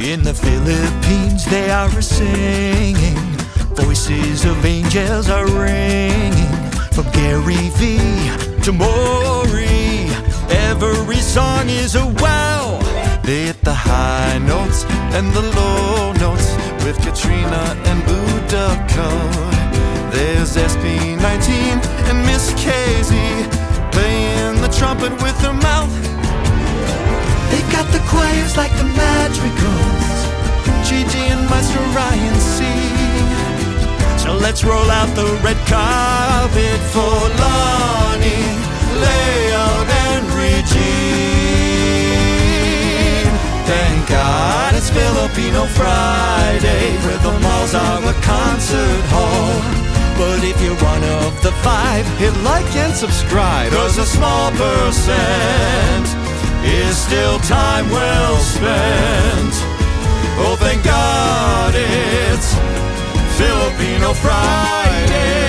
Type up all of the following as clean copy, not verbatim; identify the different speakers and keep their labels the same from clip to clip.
Speaker 1: In the Philippines they are singing, voices of angels are ringing. From Gary V to Maury, every song is a wow. They hit the high notes and the low notes with Katrina and Budako. There's SP19 and Miss Casey playing the trumpet with her mouth. They've got the choirs like the Madrigals, Gigi and Maestro Ryan C. So let's roll out the red carpet for Lonnie, Leo, and Regine. Thank God it's Filipino Friday, where the malls are a concert hall. But if you're one of the 5, hit like and subscribe, 'cause a small percent is still time well spent. Oh, thank God it's Filipino Friday.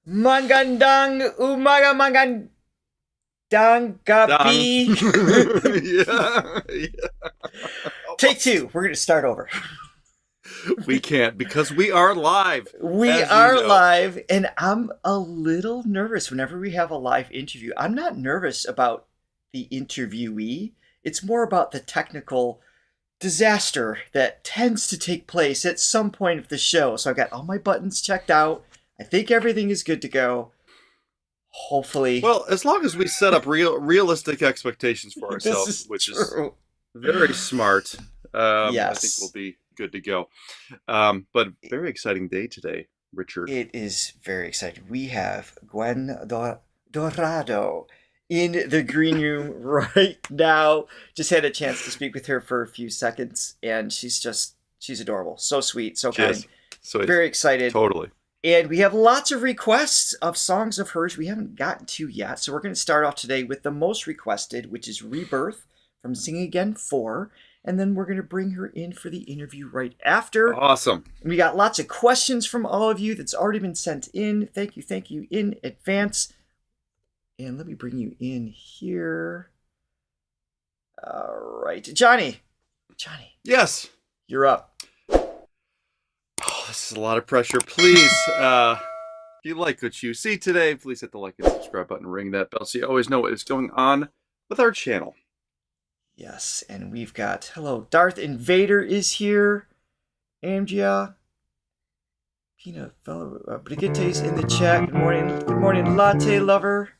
Speaker 2: Magandang umaga, magandang gabi.
Speaker 3: yeah.
Speaker 2: Take 2. We're going to start over.
Speaker 3: We can't because we are live.
Speaker 2: We are live, and I'm a little nervous whenever we have a live interview. I'm not nervous about the interviewee. It's more about the technical disaster that tends to take place at some point of the show. So I've got all my buttons checked out. I think everything is good to go. Hopefully.
Speaker 3: Well, as long as we set up realistic expectations for ourselves, which is very smart,
Speaker 2: yes.
Speaker 3: I think we'll be good to go. But very exciting day today, Richard.
Speaker 2: It is very exciting. We have Gwyn Dorado in the green room right now. Just had a chance to speak with her for a few seconds, and she's adorable. So sweet, so kind.
Speaker 3: So
Speaker 2: very excited.
Speaker 3: Totally.
Speaker 2: And we have lots of requests of songs of hers we haven't gotten to yet. So we're going to start off today with the most requested, which is Rebirth from Sing Again 4. And then we're going to bring her in for the interview right after.
Speaker 3: Awesome.
Speaker 2: And we got lots of questions from all of you that's already been sent in. Thank you in advance. And let me bring you in here. All right. Johnny.
Speaker 3: Yes.
Speaker 2: You're up.
Speaker 3: Oh, this is a lot of pressure. Please, if you like what you see today, please hit the like and subscribe button, ring that bell so you always know what is going on with our channel.
Speaker 2: Yes, and we've got, hello, Darth Invader is here. Amgia. Peanut fellow, Brigitte's in the chat. Good morning, Latte Lover.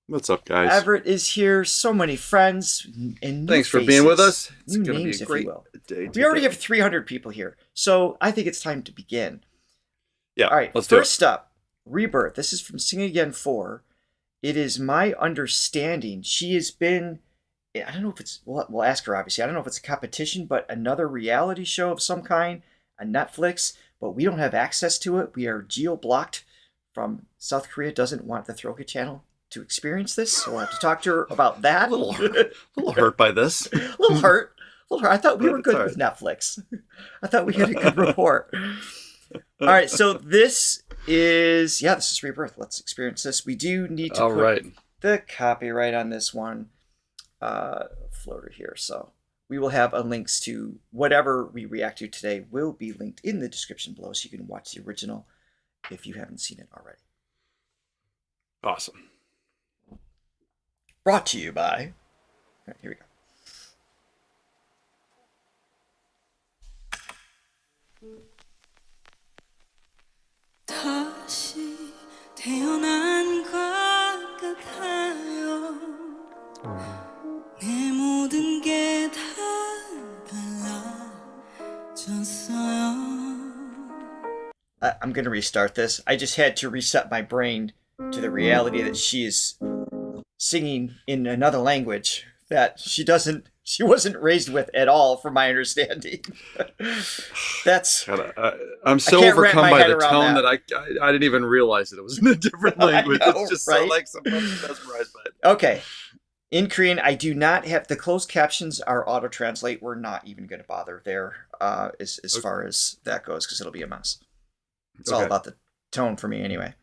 Speaker 3: What's up, guys?
Speaker 2: Everett is here. So many friends and new
Speaker 3: Thanks for
Speaker 2: faces.
Speaker 3: being with us. It's
Speaker 2: New
Speaker 3: going to
Speaker 2: names,
Speaker 3: be a
Speaker 2: if you
Speaker 3: great
Speaker 2: will.
Speaker 3: day.
Speaker 2: We already have 300 people here, so I think it's time to begin.
Speaker 3: Yeah,
Speaker 2: all right,
Speaker 3: let's do it.
Speaker 2: First up, Rebirth. This is from Sing Again 4. It is my understanding she has been, I don't know if it's, we'll ask her obviously, I don't know if it's a competition, but another reality show of some kind on Netflix, but we don't have access to it. We are geo-blocked from South Korea, doesn't want the Throga channel to experience this, so we'll have to talk to her about that.
Speaker 3: A little hurt by this.
Speaker 2: A little hurt. I thought we were good with Netflix. I thought we had a good report. All right, so this is Rebirth. Let's experience this. We do need to put the copyright on this one floater here. So we will have links to whatever we react to today will be linked in the description below, so you can watch the original if you haven't seen it already.
Speaker 3: Awesome.
Speaker 2: Brought to you by... All right, here we go.
Speaker 4: 다시 태어난 것 같아요. 내 모든 게 다 달라졌어요.
Speaker 2: I'm going to restart this. I just had to reset my brain to the reality that she is singing in another language that she wasn't raised with at all, from my understanding. That's...
Speaker 3: I'm so overcome by the tone that I didn't even realize that it was in a different language.
Speaker 2: Know,
Speaker 3: it's just
Speaker 2: right?
Speaker 3: so like someone mesmerized by it.
Speaker 2: Okay. In Korean, I do not have the closed captions are auto translate. We're not even going to bother there as far as that goes because it'll be a mess. It's all about the tone for me anyway.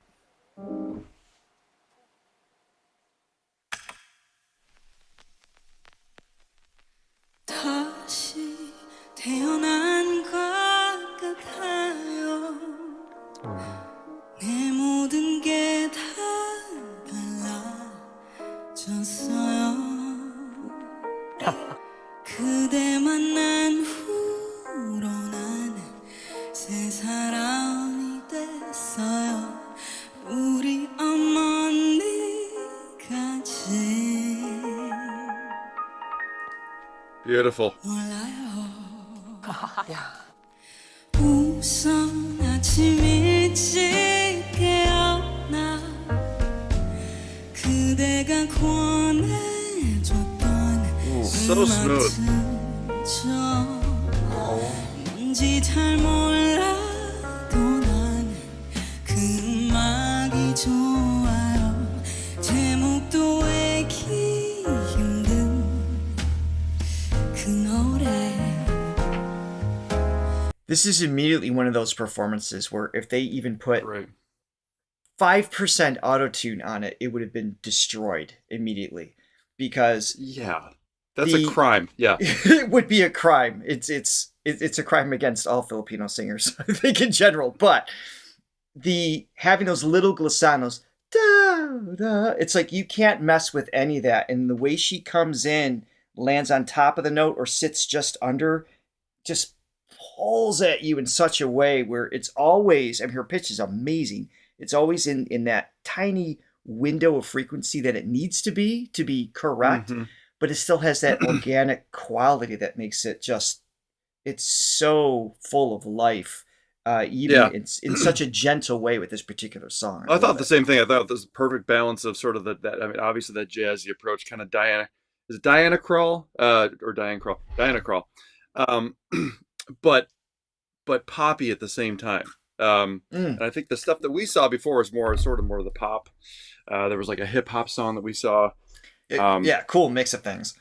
Speaker 4: 다시 태어난 것 같아요. 내 모든 게 다 달라졌어요. 그대 만난 후로 나는 새 사람이 됐어요. 우리 어머니까지.
Speaker 3: Beautiful.
Speaker 4: 우선 아침 일찍 깨어나 그대가 권해줬던
Speaker 3: So smooth.
Speaker 4: 뭔지 잘 몰라도 나는 그 음악이 좋아요. 제목도 외기 힘든 그 노래.
Speaker 2: This is immediately one of those performances where if they even put
Speaker 3: Right.
Speaker 2: 5% auto-tune on it, it would have been destroyed immediately because
Speaker 3: Yeah. That's a crime. Yeah.
Speaker 2: it would be a crime. It's a crime against all Filipino singers, I think in general. But having those little glossanos, da, da, it's like you can't mess with any of that. And the way she comes in, lands on top of the note or sits just under, just pulls at you in such a way where it's always, I mean, her pitch is amazing. It's always in that tiny window of frequency that it needs to be correct, but it still has that organic quality that makes it just, it's so full of life, even in such a gentle way with this particular song.
Speaker 3: I thought the same thing. I thought this perfect balance of sort of that. I mean, obviously that jazzy approach, kind of Diana Krall, or Diane Krall, Diana Krall, but poppy at the same time. And I think the stuff that we saw before was more of the pop. There was like a hip hop song that we saw.
Speaker 2: Cool mix of things.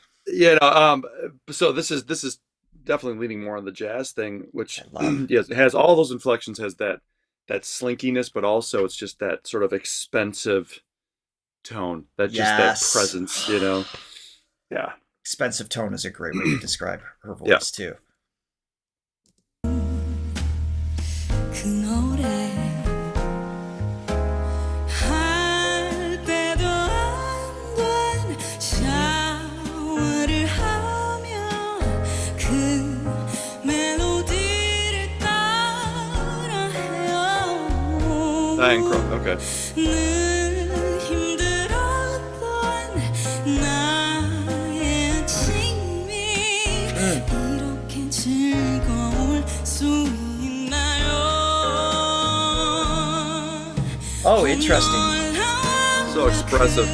Speaker 3: So this is definitely leaning more on the jazz thing, which yes, it has all those inflections, has that slinkiness, but also it's just that sort of expensive tone, that that presence, Yeah.
Speaker 2: Expensive tone is a great way to describe her voice too.
Speaker 4: 그 노래 할 때도 안 된 샤워를 하며 그 멜로디를 따라 해요.
Speaker 3: Diane Krall, okay.
Speaker 4: 늘 힘들었던 나의 아침이 이렇게 즐거울 수
Speaker 2: Oh, interesting.
Speaker 3: So expressive.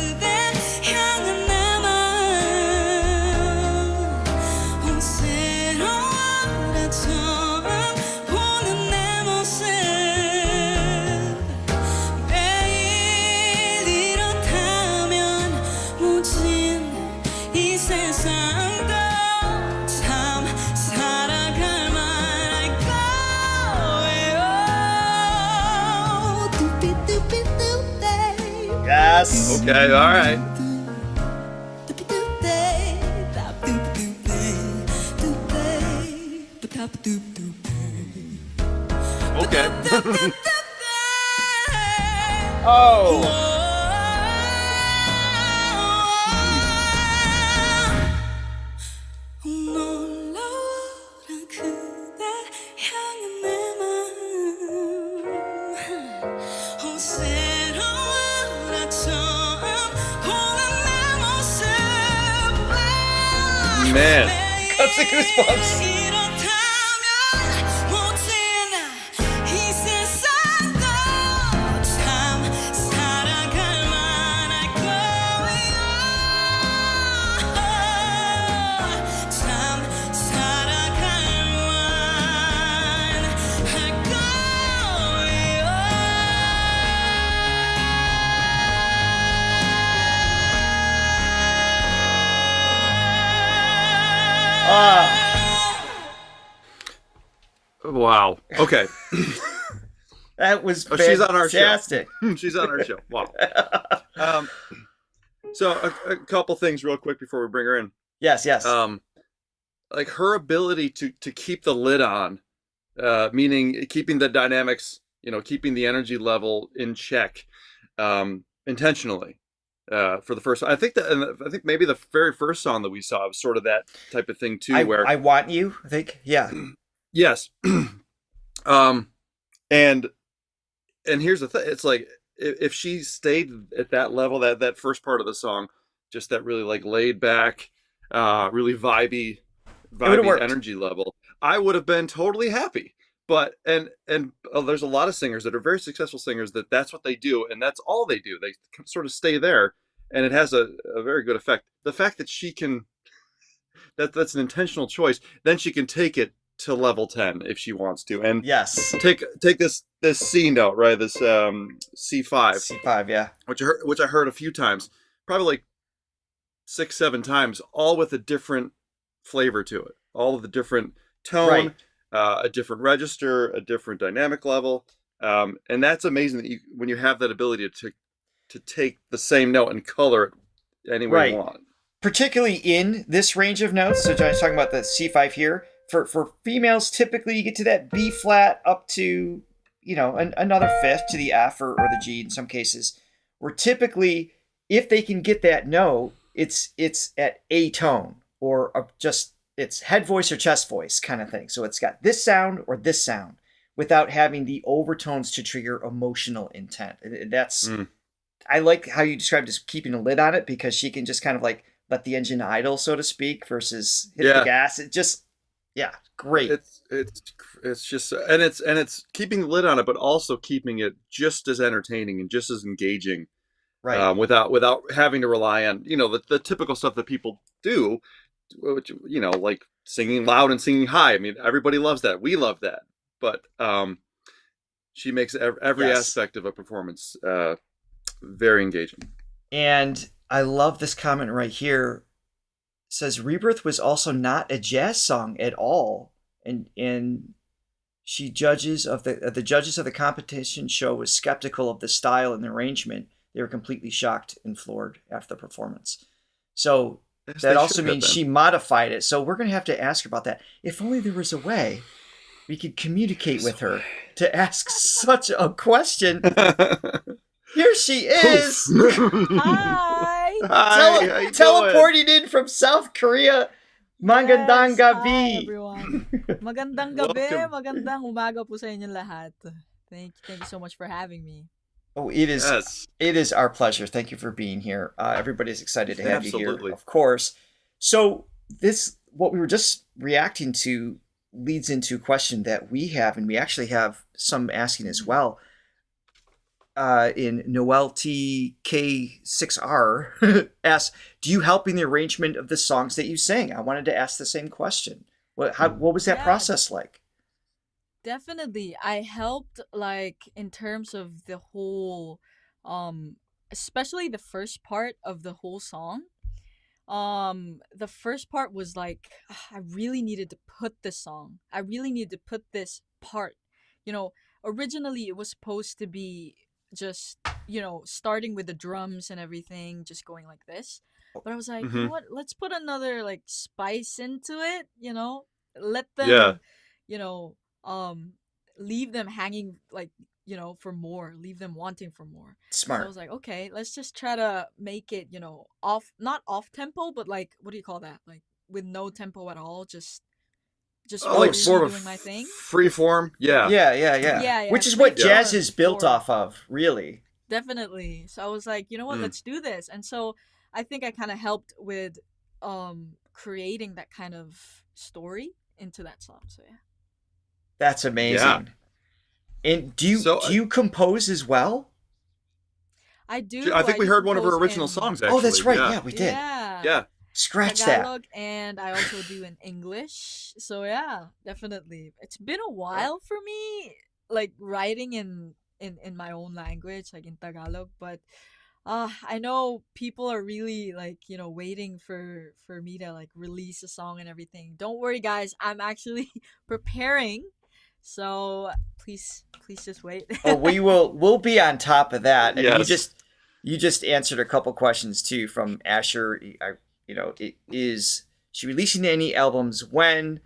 Speaker 2: Yes.
Speaker 3: Okay, all right. Okay.
Speaker 2: Oh.
Speaker 3: Man.
Speaker 2: Got the goosebumps.
Speaker 3: Wow. Okay.
Speaker 2: That was
Speaker 3: she's on our show.
Speaker 2: fantastic.
Speaker 3: She's on our show. Wow. So a couple things real quick before we bring her in.
Speaker 2: Yes.
Speaker 3: Like her ability to keep the lid on, meaning keeping the dynamics, keeping the energy level in check, intentionally. For the first, I think maybe the very first song that we saw was sort of that type of thing too. Where
Speaker 2: I Want You, I think, yeah.
Speaker 3: Yes. And here's the thing: it's like if she stayed at that level, that first part of the song, just that really like laid back, really vibey energy level, I would have been totally happy. But there's a lot of singers that are very successful singers that's what they do, and that's all they do. They sort of stay there, and it has a very good effect. The fact that she can, that's an intentional choice. Then she can take it to level 10 if she wants to, and
Speaker 2: yes,
Speaker 3: take this C note, right? This C5,
Speaker 2: yeah,
Speaker 3: which I heard a few times, probably like 6-7 times, all with a different flavor to it, all of the different tone,
Speaker 2: right.
Speaker 3: A different register, a different dynamic level, and that's amazing that when you have that ability to take the same note and color it any way you want.
Speaker 2: Particularly in this range of notes. So Johnny's talking about the C5 here. For females, typically you get to that B flat up to, another fifth to the F or the G in some cases. Where typically, if they can get that note, it's at a tone or just it's head voice or chest voice kind of thing. So it's got this sound or this sound without having the overtones to trigger emotional intent. That's I like how you described just keeping a lid on it, because she can just kind of like let the engine idle, so to speak, versus hit the gas. It just, great.
Speaker 3: It's just, and it's keeping the lid on it, but also keeping it just as entertaining and just as engaging,
Speaker 2: right?
Speaker 3: Without having to rely on the typical stuff that people do, which like singing loud and singing high. I mean, everybody loves that. We love that, but she makes every aspect of a performance very engaging.
Speaker 2: And I love this comment right here. It says Rebirth was also not a jazz song at all, and she judges of the judges of the competition show was skeptical of the style and the arrangement. They were completely shocked and floored after the performance. So that also means she modified it. So we're going to have to ask her about that. If only there was a way we could communicate with her to ask such a question. Here she is.
Speaker 4: Hi.
Speaker 2: Teleporting in from South Korea. Magandang gabi.
Speaker 4: Hi, everyone. Magandang gabi. Magandang umaga po sa inyo lahat. Thank you so much for having me.
Speaker 2: Oh, it is our pleasure. Thank you for being here. Everybody's excited to have you here, of course. So what we were just reacting to leads into a question that we have, and we actually have some asking as well. In Noel TK6R asks, do you help in the arrangement of the songs that you sing? I wanted to ask the same question. What was that process like?
Speaker 4: Definitely. I helped in terms of the whole, especially the first part of the whole song. The first part was I really needed to put this song. I really needed to put this part. Originally it was supposed to be just starting with the drums and everything, just going like this, but I was like, you know what, let's put another spice into it, let them leave them hanging for more, leave them wanting for more.
Speaker 2: Smart.
Speaker 4: So I was like, okay, let's just try to make it not off tempo, but what do you call that, with no tempo at all, just
Speaker 3: more
Speaker 4: doing my thing.
Speaker 3: Free form.
Speaker 2: Yeah. Which is what jazz is built off of, really.
Speaker 4: Definitely. So I was like, you know what, let's do this. And so I think I kind of helped with creating that kind of story into that song. So yeah.
Speaker 2: That's amazing. Yeah. And do you compose as well?
Speaker 4: I do.
Speaker 3: I think we heard one of her original songs, actually.
Speaker 2: Oh, that's right. Yeah, we did.
Speaker 4: Yeah.
Speaker 2: Scratch
Speaker 4: Tagalog,
Speaker 2: that.
Speaker 4: And I also do in English. So yeah, definitely. It's been a while for me, writing in my own language, in Tagalog. But I know people are really waiting for me to release a song and everything. Don't worry, guys. I'm actually preparing. So please just wait.
Speaker 2: Oh, we'll be on top of that. And
Speaker 3: Yes.
Speaker 2: you just answered a couple questions too from Asher. Is she releasing any albums when?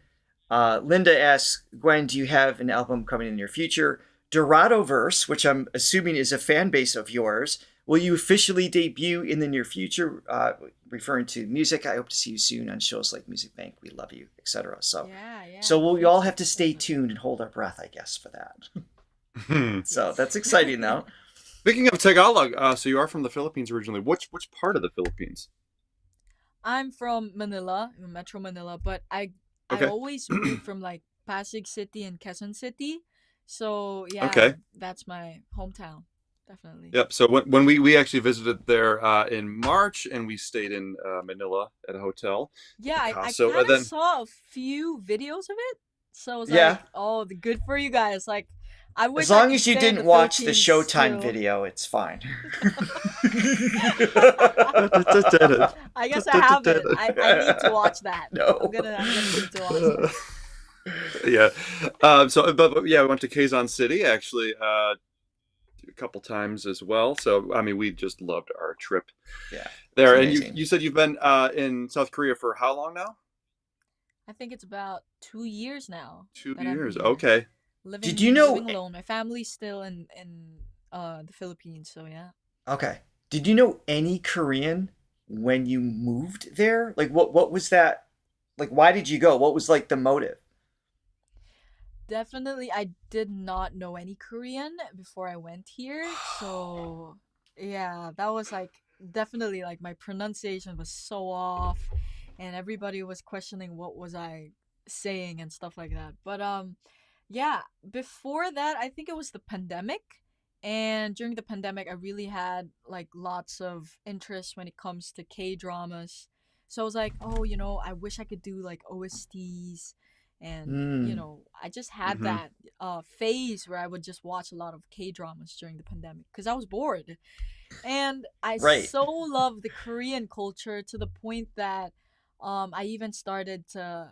Speaker 2: Linda asks, Gwen, do you have an album coming in the near future? Dorado Verse, which I'm assuming is a fan base of yours, will you officially debut in the near future? Referring to music, I hope to see you soon on shows like Music Bank. We love you, etc. So,
Speaker 4: yeah.
Speaker 2: so we'll all have to stay tuned and hold our breath, I guess, for that. So that's exciting, though.
Speaker 3: Speaking of Tagalog, so you are from the Philippines originally. Which part of the Philippines?
Speaker 4: I'm from Manila, Metro Manila, but I always moved from like Pasig City and Quezon City. So yeah, that's my hometown, definitely.
Speaker 3: Yep. So when we actually visited there in March, and we stayed in Manila at a hotel.
Speaker 4: Yeah, I kind of saw a few videos of it. So I was like, oh, good for you guys. Like, I wish
Speaker 2: as long as you didn't watch the Showtime video, it's fine.
Speaker 4: I guess I haven't. I need to watch that.
Speaker 2: No.
Speaker 4: I'm gonna need to watch that.
Speaker 3: Yeah. But we went to Quezon City actually a couple times as well. So I mean, we just loved our trip there. And you said you've been in South Korea for how long now?
Speaker 4: I think it's about 2 years now.
Speaker 3: 2 years. Okay.
Speaker 2: Did you know?
Speaker 4: Living alone. My family's still in the Philippines. So yeah.
Speaker 2: Okay. Did you know any Korean when you moved there? Like, what was that? Like, why did you go? What was like the motive?
Speaker 4: Definitely, I did not know any Korean before I went here. So yeah, that was like definitely like my pronunciation was so off, and everybody was questioning what was I saying and stuff like that. But yeah, before that, I think it was the pandemic. And during the pandemic, I really had like lots of interest when it comes to K-dramas. So I was like, oh, I wish I could do like OSTs. And, I just had that phase where I would just watch a lot of K-dramas during the pandemic because I was bored. And I so love the Korean culture to the point that I even started to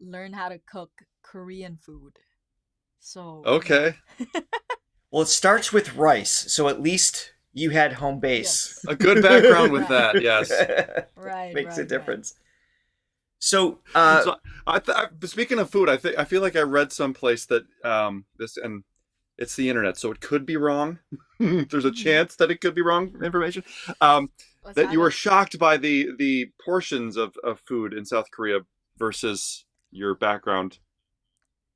Speaker 4: learn how to cook Korean food. So
Speaker 2: okay. Well, it starts with rice, so at least you had home base.
Speaker 3: Yes. A good background with that, yes.
Speaker 4: Right.
Speaker 2: Makes a difference.
Speaker 4: Right.
Speaker 2: So,
Speaker 3: speaking of food, I feel like I read someplace that this, and it's the internet, so it could be wrong. There's a chance that it could be wrong information. That you were shocked by the portions of food in South Korea versus your background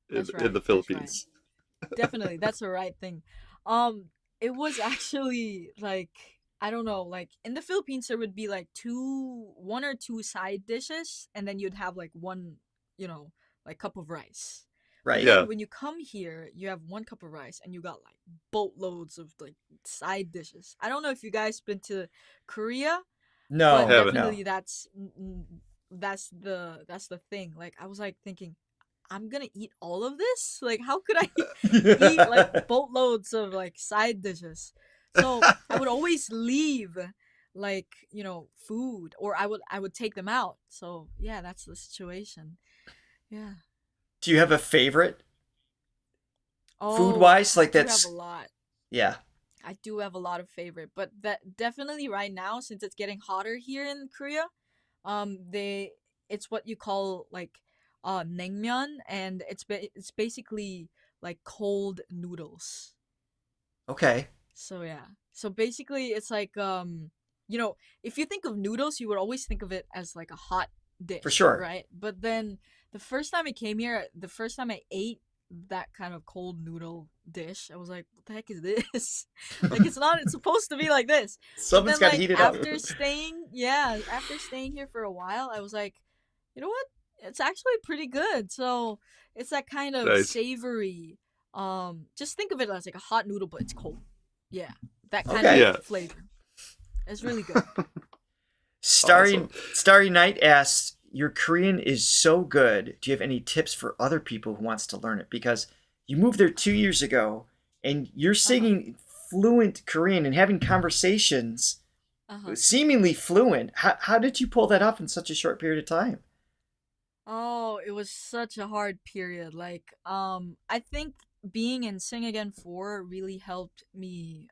Speaker 3: in the Philippines.
Speaker 4: Right. Definitely, that's the right thing. It was actually like, I don't know, like in the Philippines there would be like one or two side dishes, and then you'd have like one, like cup of rice.
Speaker 2: Right.
Speaker 3: Yeah.
Speaker 4: When you come here, you have 1 cup of rice and you got like boatloads of like side dishes. I don't know if you guys been to Korea.
Speaker 2: No,
Speaker 4: but definitely that's the thing. Like I was like thinking, I'm gonna eat all of this? Like how could I eat like boatloads of like side dishes? So I would always leave like, food, or I would take them out. So yeah, that's the situation. Yeah.
Speaker 2: Do you have a favorite? Food wise? Like that's
Speaker 4: I have a lot.
Speaker 2: Yeah.
Speaker 4: I do have a lot of favorite, but that definitely right now, since it's getting hotter here in Korea, it's what you call like naengmyeon, and it's basically like cold noodles.
Speaker 2: Okay.
Speaker 4: So yeah. So basically it's like if you think of noodles, you would always think of it as like a hot dish.
Speaker 2: For sure.
Speaker 4: Right? But then the first time I came here, the first time I ate that kind of cold noodle dish, I was like, what the heck is this? Like it's supposed to be like this.
Speaker 2: Someone's got to heat it up.
Speaker 4: After staying here for a while, I was like, you know what? It's actually pretty good. So it's that kind of savory. Just think of it as like a hot noodle, but it's cold. Yeah, that kind of flavor. It's really good.
Speaker 2: Starry Night asks, your Korean is so good. Do you have any tips for other people who wants to learn it? Because you moved there 2 years ago, and you're singing fluent Korean and having conversations seemingly fluent. How did you pull that off in such a short period of time?
Speaker 4: Oh, it was such a hard period. Like, I think being in Sing Again 4 really helped me,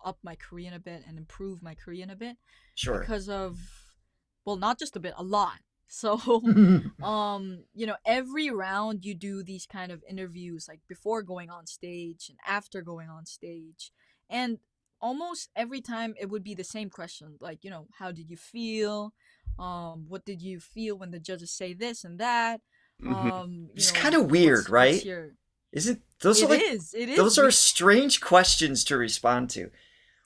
Speaker 4: up my Korean a bit and improve my Korean a bit
Speaker 2: Sure.
Speaker 4: because of, well, not just a bit, a lot. So, every round you do these kind of interviews, like before going on stage and after going on stage. And almost every time it would be the same question, like, how did you feel? What did you feel when the judges say this and that?
Speaker 3: Hmm.
Speaker 2: It's kind of weird,
Speaker 4: What's
Speaker 2: right?
Speaker 4: your
Speaker 2: Isn't those are
Speaker 4: it
Speaker 2: like
Speaker 4: is it is
Speaker 2: those are strange questions to respond to.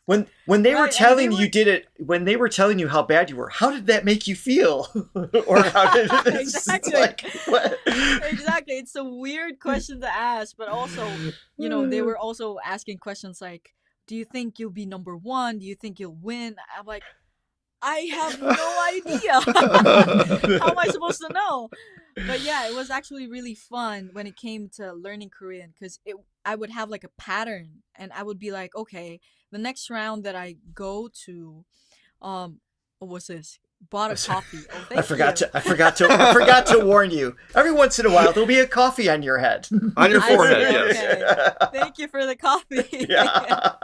Speaker 2: When they were
Speaker 4: right, and they
Speaker 2: telling
Speaker 4: were
Speaker 2: you did it, when they were telling you how bad you were, how did that make you feel? Or how did it's
Speaker 4: exactly.
Speaker 2: like what?
Speaker 4: Exactly, it's a weird question to ask, but also, they were also asking questions like, do you think you'll be number one? Do you think you'll win? I'm like, I have no idea. How am I supposed to know? But yeah, it was actually really fun when it came to learning Korean because it I would have like a pattern and I would be like, okay, the next round that I go to, what was this? Bought a coffee. Oh,
Speaker 2: I
Speaker 4: thank
Speaker 2: forgot
Speaker 4: you.
Speaker 2: to I forgot to warn you. Every once in a while there'll be a coffee on your head.
Speaker 3: On your
Speaker 4: I
Speaker 3: forehead,
Speaker 4: see,
Speaker 3: yes.
Speaker 4: okay. Thank you for the coffee.
Speaker 2: Yeah.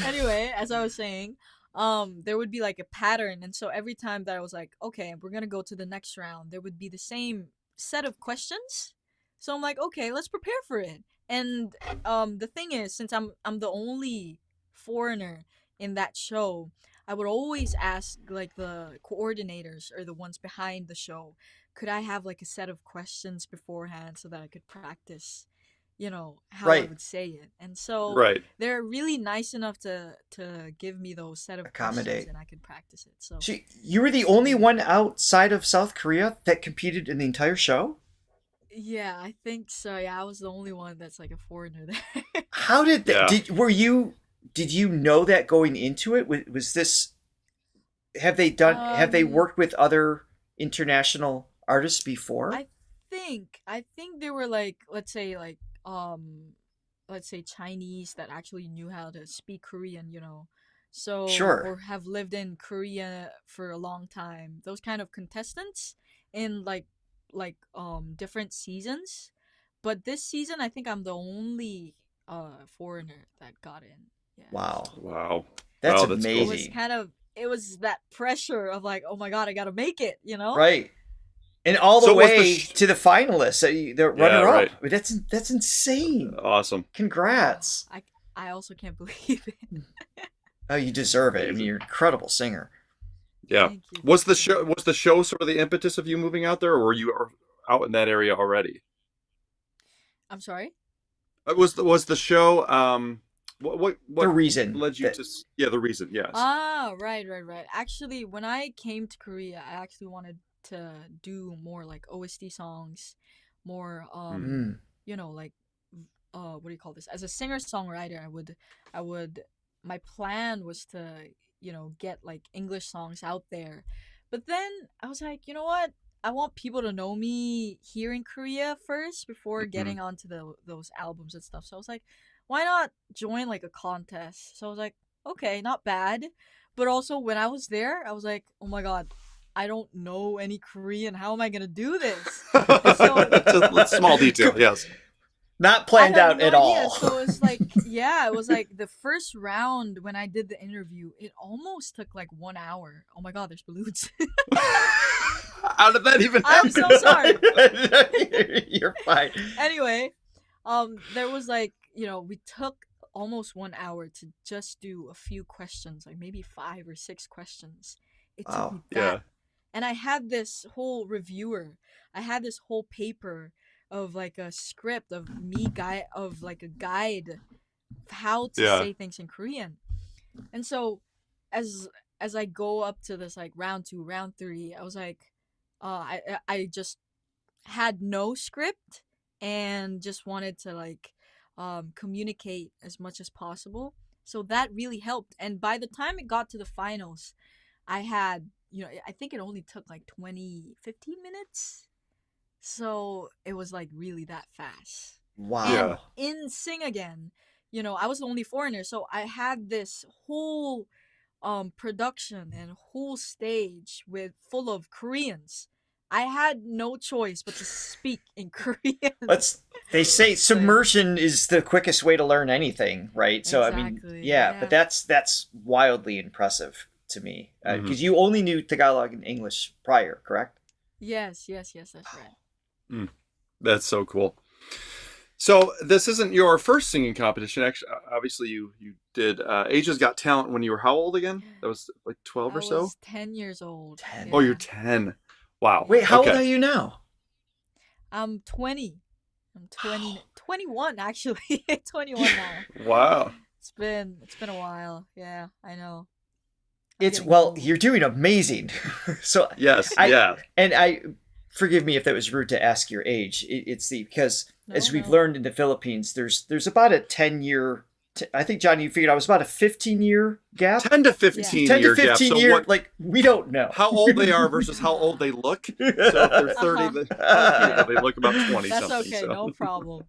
Speaker 4: Anyway, as I was saying, there would be like a pattern, and so every time that I was like, okay, we're gonna go to the next round, there would be the same set of questions. So I'm like, okay, let's prepare for it. And the thing is, since I'm the only foreigner in that show, I would always ask like the coordinators or the ones behind the show, could I have like a set of questions beforehand so that I could practice, how I
Speaker 2: Right.
Speaker 4: would say it. And so
Speaker 3: Right.
Speaker 4: they're really nice enough to give me those set of questions
Speaker 2: Accommodate.
Speaker 4: and I could practice it. So
Speaker 2: So you were the only one outside of South Korea that competed in the entire show?
Speaker 4: yeah, I think so. Yeah, I was the only one that's like a foreigner there.
Speaker 2: How did that
Speaker 3: Yeah.
Speaker 2: did you know that going into it? Was this have they
Speaker 4: um
Speaker 2: worked with other international artists before?
Speaker 4: I think they were like, let's say Chinese that actually knew how to speak Korean. So,
Speaker 2: Sure.
Speaker 4: or have lived in Korea for a long time. Those kind of contestants in different seasons. But this season I think I'm the only foreigner that got in. Yeah.
Speaker 2: Wow.
Speaker 4: So
Speaker 3: Wow.
Speaker 2: That's
Speaker 3: Wow, that's
Speaker 4: it
Speaker 3: cool.
Speaker 4: was
Speaker 2: amazing.
Speaker 4: it was that pressure of like, oh my god, I gotta make it.
Speaker 2: Right. And all the
Speaker 3: So was the
Speaker 2: way to the finalists, the
Speaker 3: Yeah,
Speaker 2: runner up.
Speaker 3: right.
Speaker 2: I mean, that's insane.
Speaker 3: Awesome.
Speaker 2: Congrats.
Speaker 4: I also can't believe it.
Speaker 2: Oh, you deserve it. I mean,
Speaker 3: Amazing.
Speaker 2: you're an incredible singer.
Speaker 3: Yeah.
Speaker 4: Thank you.
Speaker 3: Was
Speaker 4: Thank
Speaker 3: the
Speaker 4: you.
Speaker 3: show sort of the impetus of you moving out there, or were you out in that area already?
Speaker 4: I'm sorry.
Speaker 3: Was the show
Speaker 2: The
Speaker 3: what
Speaker 2: reason
Speaker 3: led you
Speaker 2: that
Speaker 3: to yeah, the reason, yes.
Speaker 4: Ah, right. Actually, when I came to Korea, I actually wanted to do more like OST songs, more
Speaker 3: Mm.
Speaker 2: mm,
Speaker 4: like what do you call this? As a singer-songwriter, I would my plan was to, get like English songs out there. But then I was like, you know what? I want people to know me here in Korea first before
Speaker 3: Hmm.
Speaker 4: getting onto those albums and stuff. So I was like, why not join like a contest? So I was like, okay, not bad. But also when I was there, I was like, oh my god, I don't know any Korean. How am I gonna do this? And so
Speaker 3: That's a small detail, yes.
Speaker 2: not
Speaker 4: I
Speaker 2: planned
Speaker 4: had
Speaker 2: out
Speaker 4: no
Speaker 2: at
Speaker 4: idea.
Speaker 2: all.
Speaker 4: So it's like, yeah, it was like the first round when I did the interview, it almost took like 1 hour. Oh my god, there's balloons.
Speaker 3: How did that even
Speaker 4: I'm
Speaker 3: happen?
Speaker 4: so sorry.
Speaker 2: You're fine.
Speaker 4: Anyway, there was like, we took almost 1 hour to just do a few questions, like maybe 5 or 6 questions. It took
Speaker 2: Wow.
Speaker 4: me
Speaker 3: Yeah.
Speaker 4: that. And I had this whole reviewer, I had this whole paper of like a script of me guy of like a guide of how to
Speaker 3: Yeah.
Speaker 4: say things in Korean. And so as I go up to this like round 2, round 3, I was like I just had no script and just wanted to like communicate as much as possible. So that really helped. And by the time it got to the finals, I had, I think it only took like 15 minutes. So it was like really that fast. And
Speaker 3: Yeah.
Speaker 2: Wow.
Speaker 4: in Sing Again, I was the only foreigner, so I had this whole production and whole stage with full of Koreans. I had no choice but to speak in Korean.
Speaker 2: They say submersion is the quickest way to learn anything, right? So I mean,
Speaker 4: yeah.
Speaker 2: but that's wildly impressive to me because you only knew Tagalog and English prior, correct?
Speaker 4: Yes, that's right.
Speaker 3: That's so cool. So this isn't your first singing competition. Actually, obviously you did Asia's Got Talent when you were how old again? That was like 12 or so?
Speaker 4: I was 10 years old.
Speaker 2: 10.
Speaker 4: Yeah.
Speaker 3: Oh, you're 10. Wow.
Speaker 2: Wait, how old are you now?
Speaker 4: I'm 20. I'm 21 actually. 21 now.
Speaker 3: Wow.
Speaker 4: It's been a while. Yeah, I know.
Speaker 2: You're doing amazing. So
Speaker 3: yes,
Speaker 2: and I forgive me if that was rude to ask your age. It's because as we've learned in the Philippines, there's about a 10-year. I think Johnny, you figured out it was about a 15-year gap.
Speaker 3: 10 to 15
Speaker 2: 10
Speaker 3: year
Speaker 2: to 15
Speaker 3: gap.
Speaker 2: year, like we don't know
Speaker 3: how old they are versus how old they look. So if they're 30, they look about 20
Speaker 4: That's
Speaker 3: something.
Speaker 4: okay,
Speaker 3: so.
Speaker 4: no problem.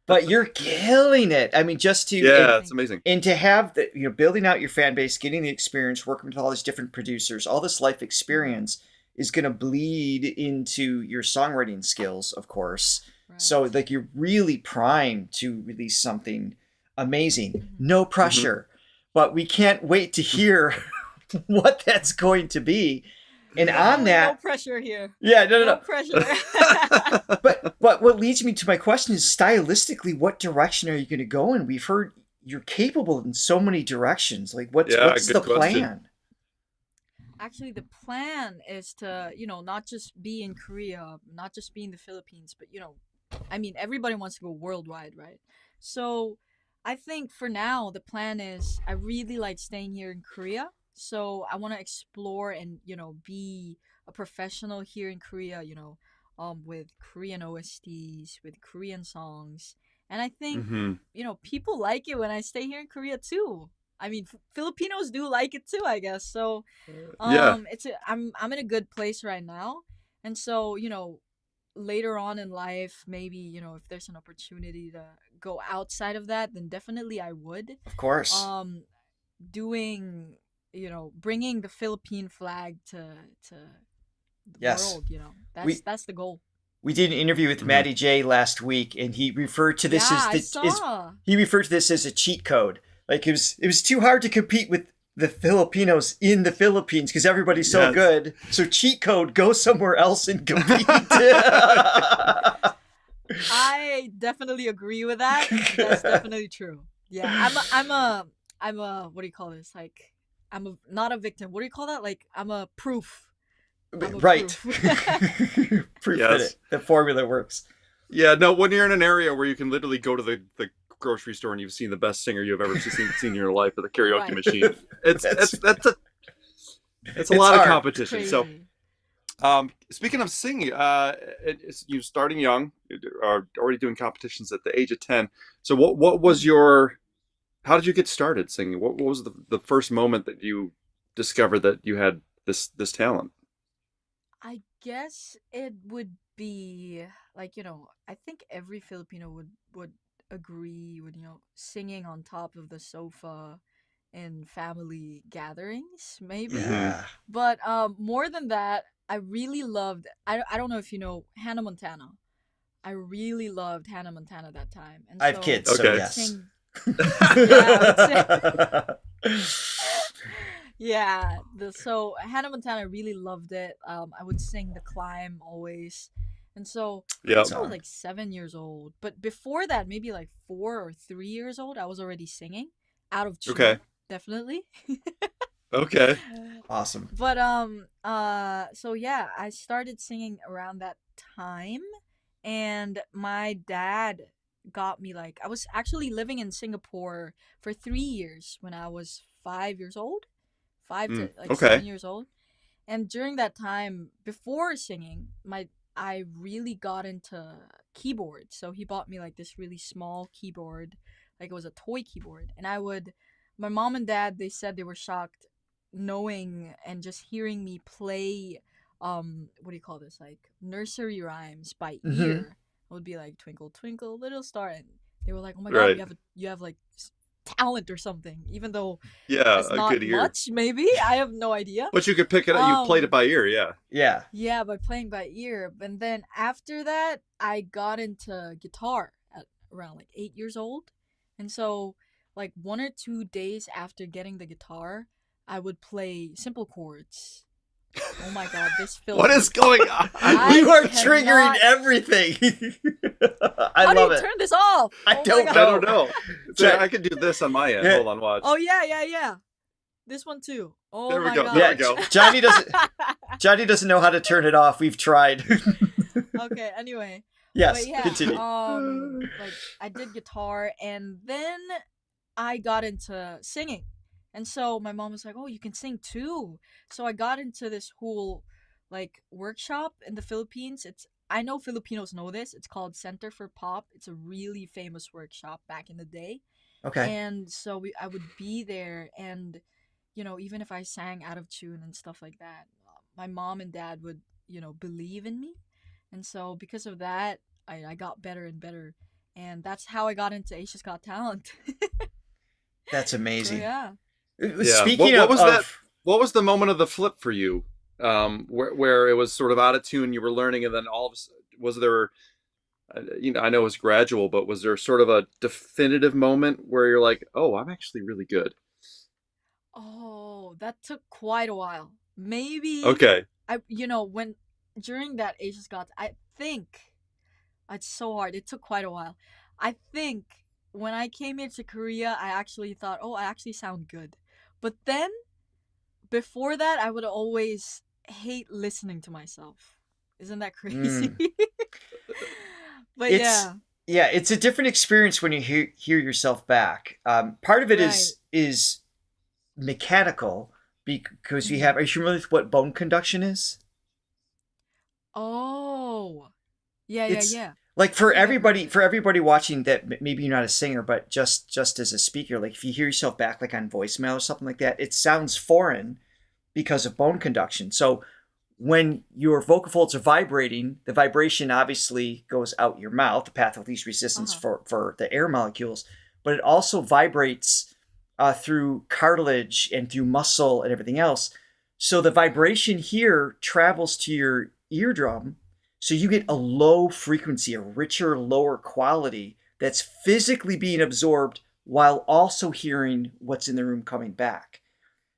Speaker 2: But you're killing it. I mean, just to
Speaker 3: it's amazing.
Speaker 2: And to have the building out your fan base, getting the experience, working with all these different producers, all this life experience is going to bleed into your songwriting skills, of course. Right. So like you're really primed to release something amazing. No pressure. But we can't wait to hear what that's going to be. And on that,
Speaker 4: no pressure here.
Speaker 2: Yeah, no
Speaker 4: pressure.
Speaker 2: But what leads me to my question is stylistically, what direction are you going to go in? We've heard you're capable in so many directions. Like, what's the plan?
Speaker 4: Actually, the plan is to, not just be in Korea, not just be in the Philippines, but I mean, everybody wants to go worldwide, right? So I think for now, the plan is I really like staying here in Korea. So I want to explore and, be a professional here in Korea, with Korean OSTs, with Korean songs. And I think, people like it when I stay here in Korea too. I mean, Filipinos do like it too, I guess. So, I'm in a good place right now. And so, later on in life, maybe, if there's an opportunity to go outside of that, then definitely I would.
Speaker 2: Of course.
Speaker 4: Doing, bringing the Philippine flag to the world, that's the goal.
Speaker 2: We did an interview with Matty J last week, and he referred to this he referred to this as a cheat code. Like it was too hard to compete with the Filipinos in the Philippines because everybody's so good. So cheat code, go somewhere else and compete.
Speaker 4: I definitely agree with that. That's definitely true. Yeah, I'm a what do you call this? Like not a victim. What do you call that? Like I'm a proof.
Speaker 2: Right. Proof that the formula works.
Speaker 3: Yeah, no, when you're in an area where you can literally go to the grocery store and you've seen the best singer you've ever seen in your life at the karaoke machine. It's a lot of competition.
Speaker 4: Crazy.
Speaker 3: So speaking of singing, you're starting young, are already doing competitions at the age of 10. So what was how did you get started singing? What was the first moment that you discovered that you had this talent?
Speaker 4: I guess it would be like, I think every Filipino would agree with, singing on top of the sofa in family gatherings, maybe.
Speaker 2: Yeah.
Speaker 4: But more than that, I really loved, I don't know if you know Hannah Montana. I really loved Hannah Montana that time. And
Speaker 2: I have kids, so yes.
Speaker 4: So Hannah Montana, really loved it. I would sing The Climb always. And so I was like 7 years old. But before that, maybe like 4 or 3 years old, I was already singing out of tune, definitely.
Speaker 3: Okay.
Speaker 2: Awesome.
Speaker 4: But so yeah, I started singing around that time, and my dad got me I was actually living in Singapore for 3 years when I was 5 years old. 5 to 7 years old. And during that time, before singing, I really got into keyboard. So he bought me this really small keyboard, like it was a toy keyboard. And my mom and dad, they said they were shocked knowing and just hearing me play, what do you call this? Like nursery rhymes by ear. It would be like Twinkle, Twinkle, Little Star. And they were like, oh my God, you have talent or something, even though
Speaker 3: Yeah,
Speaker 4: it's
Speaker 3: a
Speaker 4: not
Speaker 3: good ear.
Speaker 4: much. Maybe I have no idea.
Speaker 3: But you could pick it up. You played it by ear, yeah.
Speaker 2: Yeah.
Speaker 4: Yeah, by playing by ear. And then after that, I got into guitar at around like 8 years old, and so like 1 or 2 days after getting the guitar, I would play simple chords. Oh my god, this feels.
Speaker 3: What is going on?
Speaker 2: You are triggering everything. I
Speaker 4: How
Speaker 2: love
Speaker 4: do you
Speaker 2: it.
Speaker 4: turn this off?
Speaker 2: I
Speaker 4: Oh
Speaker 2: don't
Speaker 4: my
Speaker 3: I
Speaker 4: God.
Speaker 3: don't know. So I could do this on my end.
Speaker 2: Yeah.
Speaker 3: Hold on, watch.
Speaker 4: Oh yeah. This one too. Oh
Speaker 3: There we
Speaker 4: my
Speaker 3: go,
Speaker 4: god.
Speaker 3: there we go.
Speaker 2: Johnny doesn't know how to turn it off. We've tried.
Speaker 4: Okay. Anyway.
Speaker 2: Yes.
Speaker 4: But yeah,
Speaker 2: Continue.
Speaker 4: like I did guitar, and then I got into singing. And so my mom was like, "Oh, you can sing too." So I got into this whole like workshop in the Philippines. I know Filipinos know this. It's called Center for Pop. It's a really famous workshop back in the day.
Speaker 2: Okay.
Speaker 4: And so I would be there, and even if I sang out of tune and stuff like that, my mom and dad would believe in me. And so because of that, I got better and better, and that's how I got into Asia's Got Talent.
Speaker 2: That's
Speaker 4: So
Speaker 2: amazing.
Speaker 4: yeah.
Speaker 2: Speaking
Speaker 3: what
Speaker 2: of
Speaker 3: was
Speaker 2: of-
Speaker 3: that? What was the moment of the flip for you? Where it was sort of out of tune, you were learning, and then all of a sudden, was there? I know it was gradual, but was there sort of a definitive moment where you're like, "Oh, I'm actually really good"?
Speaker 4: Oh, that took quite a while. Maybe
Speaker 3: Okay.
Speaker 4: when during that Asia's Got, I think it's so hard. It took quite a while. I think when I came here to Korea, I actually thought, oh, I actually sound good. But then before that, I would always hate listening to myself. Isn't that crazy? But
Speaker 2: It's- Yeah, it's a different experience when you hear yourself back. Part of it is mechanical because you have. Are you familiar with what bone conduction is?
Speaker 4: Oh, yeah.
Speaker 2: Like for everybody watching that, maybe you're not a singer, but just as a speaker, like if you hear yourself back like on voicemail or something like that, it sounds foreign because of bone conduction. So when your vocal folds are vibrating, the vibration obviously goes out your mouth, the path of least resistance for the air molecules, but it also vibrates through cartilage and through muscle and everything else. So the vibration here travels to your eardrum. So you get a low frequency, a richer, lower quality that's physically being absorbed while also hearing what's in the room coming back.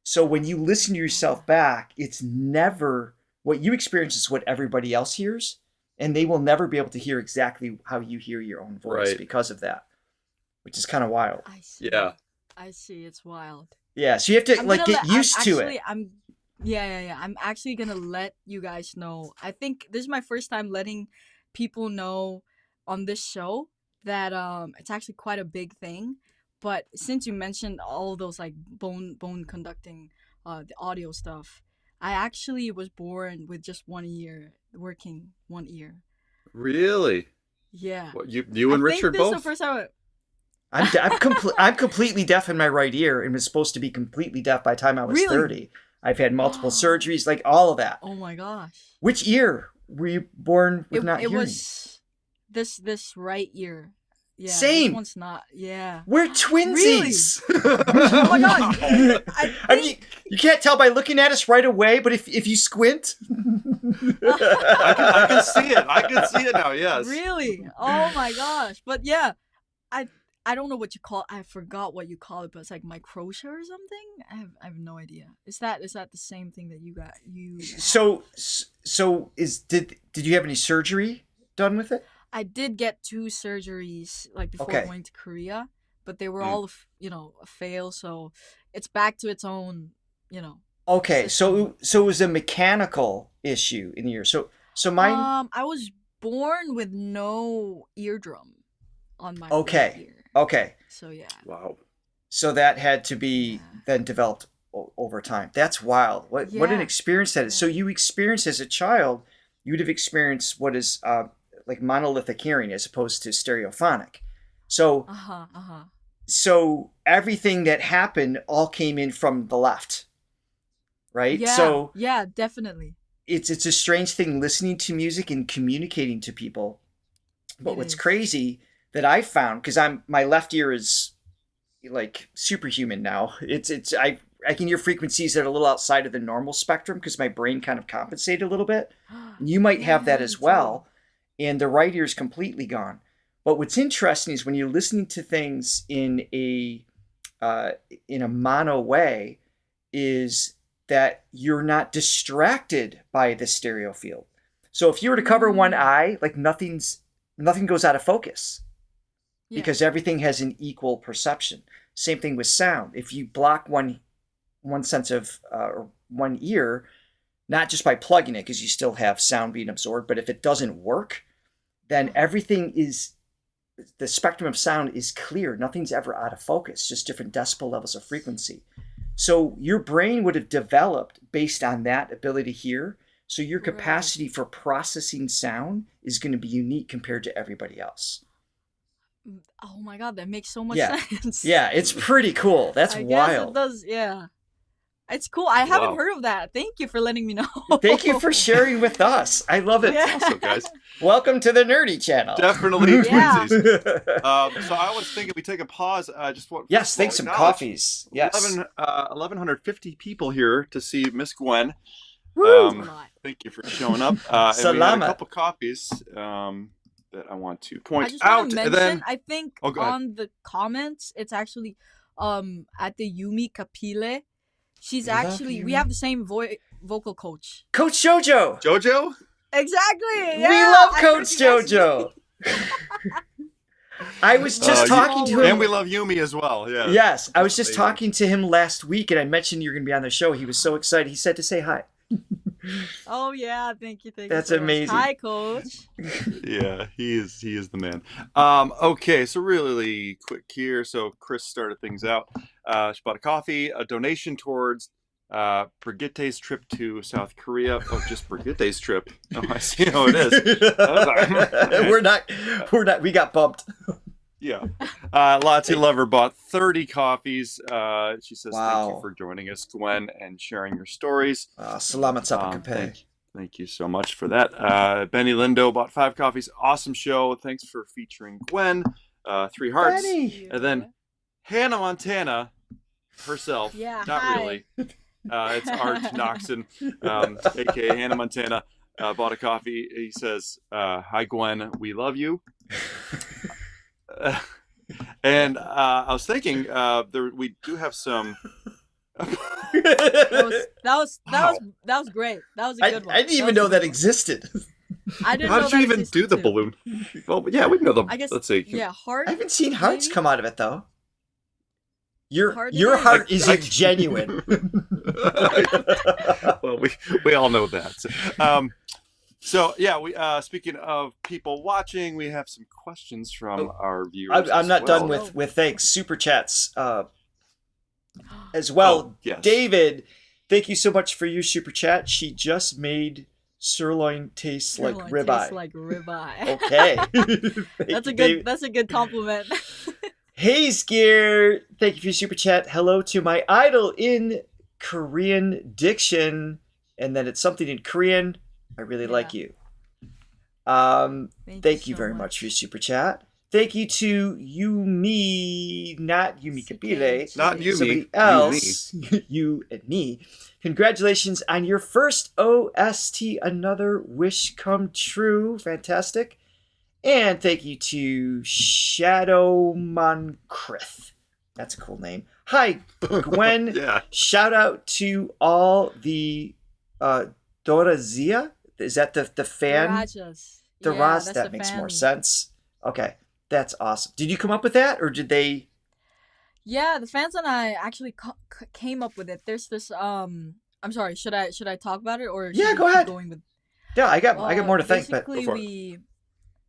Speaker 2: So when you listen to yourself back, it's never what you experience is what everybody else hears, and they will never be able to hear exactly how you hear your own voice because of that, which is kind of wild.
Speaker 4: I see.
Speaker 3: Yeah.
Speaker 4: I see. It's wild.
Speaker 2: Yeah, so you have to get used to it.
Speaker 4: Yeah. I'm actually gonna let you guys know. I think this is my first time letting people know on this show that it's actually quite a big thing. But since you mentioned all those like bone conducting, the audio stuff, I actually was born with just 1 ear, working 1 ear.
Speaker 3: Really?
Speaker 4: Yeah.
Speaker 3: What, you and Richard
Speaker 4: this is
Speaker 3: both?
Speaker 4: the first time.
Speaker 2: I'm completely deaf in my right ear and was supposed to be completely deaf by the time I was 30. I've had multiple surgeries, like all of that.
Speaker 4: Oh my gosh.
Speaker 2: Which ear were you born with not
Speaker 4: It
Speaker 2: hearing?
Speaker 4: was this right ear. Yeah.
Speaker 2: Same.
Speaker 4: This one's not. Yeah.
Speaker 2: We're twinsies.
Speaker 4: Oh my god.
Speaker 2: I mean, you can't tell by looking at us right away, but if you squint,
Speaker 3: I can see it. I can see it now. Yes.
Speaker 4: Really? Oh my gosh. But yeah, I don't know what you call. I forgot what you call it, but it's like microtia or something. I have no idea. Is that the same thing that you got?
Speaker 2: So did you have any surgery done with it?
Speaker 4: I did get 2 surgeries like before going to Korea, but they were all a fail. So it's back to its own.
Speaker 2: Okay, so it was a mechanical issue in the ear. So mine.
Speaker 4: I was born with no eardrum on my
Speaker 2: Okay.
Speaker 4: right ear.
Speaker 2: Okay.
Speaker 4: So yeah.
Speaker 3: Wow.
Speaker 2: So that had to be then developed over time. That's wild. What an experience that is. So you experienced as a child, you'd have experienced what is like monolithic hearing as opposed to stereophonic. So so everything that happened all came in from the left. Right?
Speaker 4: Yeah.
Speaker 2: So
Speaker 4: yeah, definitely.
Speaker 2: It's a strange thing listening to music and communicating to people. But what's crazy that I found, because my left ear is like superhuman now. I can hear frequencies that are a little outside of the normal spectrum because my brain kind of compensated a little bit. You might have that as well, and the right ear is completely gone. But what's interesting is when you're listening to things in a mono way, is that you're not distracted by the stereo field. So if you were to cover one eye, like nothing goes out of focus because everything has an equal perception. Same thing with sound. If you block one sense of or one ear, not just by plugging it because you still have sound being absorbed, but if it doesn't work, then the spectrum of sound is clear. Nothing's ever out of focus, just different decibel levels of frequency. So your brain would have developed based on that ability to hear. So your capacity for processing sound is going to be unique compared to everybody else.
Speaker 4: Oh my God, that makes so much sense.
Speaker 2: Yeah, it's pretty cool. That's wild.
Speaker 4: It does, yeah. It's cool. I haven't heard of that. Thank you for letting me know.
Speaker 2: Thank you for sharing with us. I love it.
Speaker 3: Yeah. Awesome, guys.
Speaker 2: Welcome to the Nerdy Channel.
Speaker 3: Definitely. So I was thinking we take a pause.
Speaker 2: Yes, thanks some coffees. Yes.
Speaker 3: 1,150 people here to see Miss Gwen. Thank you for showing up. And we had a couple copies that I want to point out.
Speaker 4: I think on the comments, it's actually at the Yumi Kapile. She's actually, we have the same vocal coach.
Speaker 2: Coach Jojo.
Speaker 3: Jojo?
Speaker 4: Exactly. Yeah,
Speaker 2: we love Coach Jojo. I was just talking to him.
Speaker 3: And we love Yumi as well. Yeah.
Speaker 2: Yes. I was just talking to him last week and I mentioned you're going to be on the show. He was so excited. He said to say hi.
Speaker 4: Oh yeah, thank you.
Speaker 2: That's amazing.
Speaker 4: Hi, Coach.
Speaker 3: Yeah, he is the man. Okay, so really quick here. So Chris started things out. She bought a coffee, a donation towards Brigitte's trip to South Korea. Oh, just Brigitte's trip. Oh, I see how it is.
Speaker 2: We're not. We got bumped.
Speaker 3: Yeah. Lottie Lover bought 30 coffees. She says, Thank you for joining us, Gwen, and sharing your stories.
Speaker 2: Salamat sa pagkape.
Speaker 3: Thank you so much for that. Benny Lindo bought 5 coffees. Awesome show. Thanks for featuring Gwen. 3 hearts.
Speaker 2: Benny.
Speaker 3: And then Hannah Montana herself.
Speaker 4: Yeah,
Speaker 3: Not really. It's Art Noxon, a.k.a. Hannah Montana, bought a coffee. He says, hi, Gwen. We love you. And I was thinking, we do have some.
Speaker 4: that was great. That was a good one.
Speaker 2: I didn't even know that existed.
Speaker 4: I didn't.
Speaker 3: How
Speaker 4: know
Speaker 3: did you even do
Speaker 4: too.
Speaker 3: the balloon? Well, yeah, we know the.
Speaker 4: I guess.
Speaker 3: Let's see.
Speaker 4: Yeah, heart.
Speaker 2: I haven't seen hearts come out of it though. Your
Speaker 4: heart
Speaker 2: isn't genuine.
Speaker 3: Well, we all know that. So yeah, we speaking of people watching, we have some questions from our viewers.
Speaker 2: I'm not done with thanks. Super chats as well.
Speaker 3: Oh, yes.
Speaker 2: David, thank you so much for your super chat. She just made sirloin taste like ribeye. Okay.
Speaker 4: That's a good compliment.
Speaker 2: Hey Gear, thank you for your super chat. Hello to my idol in Korean diction, and then it's something in Korean. I really like you. Thank you very much for your super chat. Thank you to Yumi, not Yumi Kabile,
Speaker 3: not Yumi,
Speaker 2: somebody else, you and me. Congratulations on your first OST, Another Wish Come True. Fantastic. And thank you to Shadow Moncrith. That's a cool name. Hi, Gwen.
Speaker 3: Yeah.
Speaker 2: Shout out to all the Dorazia. Is that the fan? The Raz. That makes more sense. Okay, that's awesome. Did you come up with that, or did they?
Speaker 4: Yeah, the fans and I actually came up with it. There's this. I'm sorry. Should I talk about it, or
Speaker 2: yeah, go ahead. Yeah, I got more to think, but
Speaker 4: basically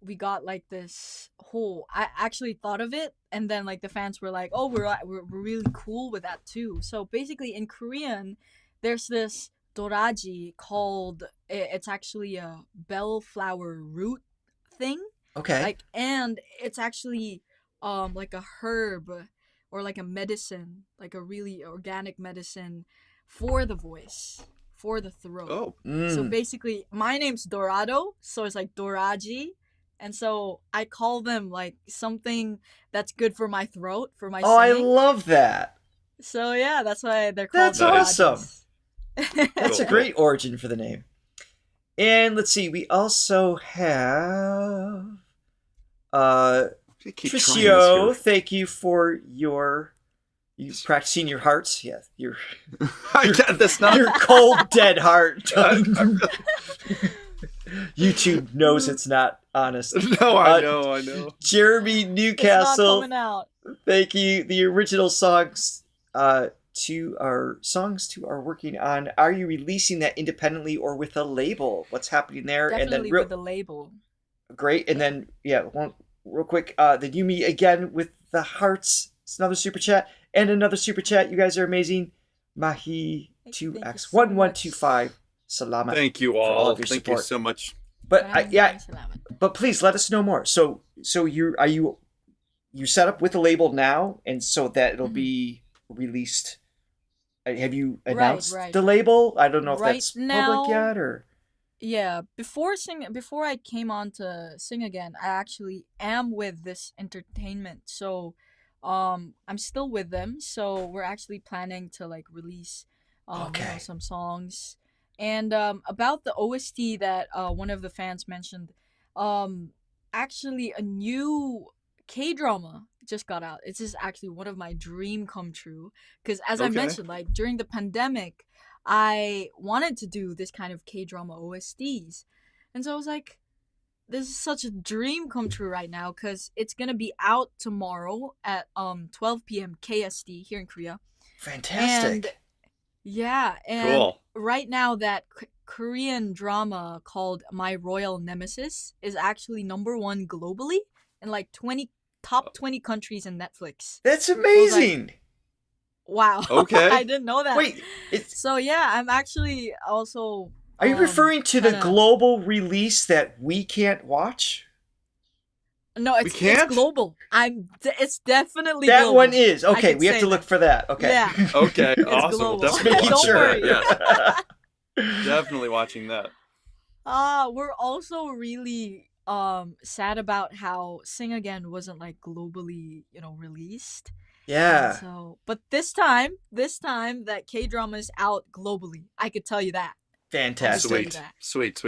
Speaker 4: we got like this whole. I actually thought of it, and then like the fans were like, "Oh, we're really cool with that too." So basically, in Korean, there's this doraji called. It's actually a bellflower root thing.
Speaker 2: Okay.
Speaker 4: Like, and it's actually like a herb or like a medicine, like a really organic medicine for the voice, for the throat.
Speaker 3: Oh.
Speaker 4: So basically, my name's Dorado, so it's like Doraji, And so I call them like something that's good for my throat, for my
Speaker 2: Oh, I
Speaker 4: singing.
Speaker 2: love that.
Speaker 4: So yeah, that's why they're called.
Speaker 2: That's awesome.
Speaker 4: Garages.
Speaker 2: That's a great origin for the name. And let's see, we also have Tricio. Thank you for you practicing your hearts. Yeah, your cold dead heart. YouTube knows it's not honest.
Speaker 3: No, I know.
Speaker 2: Jeremy Newcastle.
Speaker 4: It's not coming out.
Speaker 2: Thank you. The original songs to our working on. Are you releasing that independently or with a label? What's happening there?
Speaker 4: Definitely
Speaker 2: and then
Speaker 4: with the label.
Speaker 2: Great. And then real quick, the Yumi again with the hearts. It's another super chat and another super chat. You guys are amazing. Mahi 2x1125. Salamat.
Speaker 3: Thank you all. Thank you so much.
Speaker 2: But but please let us know more. So you set up with a label now, and so that it'll be released. Have you announced the label? I don't know if that's public yet or.
Speaker 4: Yeah, before I came on to Sing Again, I actually am with this entertainment. So, I'm still with them. So we're actually planning to like release, some songs. And about the OST that one of the fans mentioned, actually a new K-drama just got out. It's just actually one of my dream come true. Because as I mentioned, like during the pandemic, I wanted to do this kind of K-drama OSTs. And so I was like, this is such a dream come true right now because it's going to be out tomorrow at 12 p.m. KST here in Korea.
Speaker 2: Fantastic.
Speaker 4: And
Speaker 3: cool.
Speaker 4: Right now that Korean drama called My Royal Nemesis is actually #1 globally in like top 20 countries in Netflix.
Speaker 2: That's amazing.
Speaker 4: Wow.
Speaker 3: Okay.
Speaker 4: I didn't know that.
Speaker 2: Wait.
Speaker 4: So yeah, I'm actually also.
Speaker 2: Are you referring to the global release that we can't watch?
Speaker 4: No, it's global. It's definitely
Speaker 2: that
Speaker 4: global.
Speaker 2: one is okay. We have to look for that. Okay.
Speaker 4: Yeah.
Speaker 3: Okay.
Speaker 4: It's
Speaker 3: awesome.
Speaker 4: global.
Speaker 3: Definitely
Speaker 4: Don't worry.
Speaker 3: Yeah. Definitely watching that.
Speaker 4: We're also really sad about how Sing Again wasn't like globally, released.
Speaker 2: Yeah.
Speaker 4: So, but this time that K-drama is out globally. I could tell you that.
Speaker 2: Fantastic.
Speaker 3: Sweet.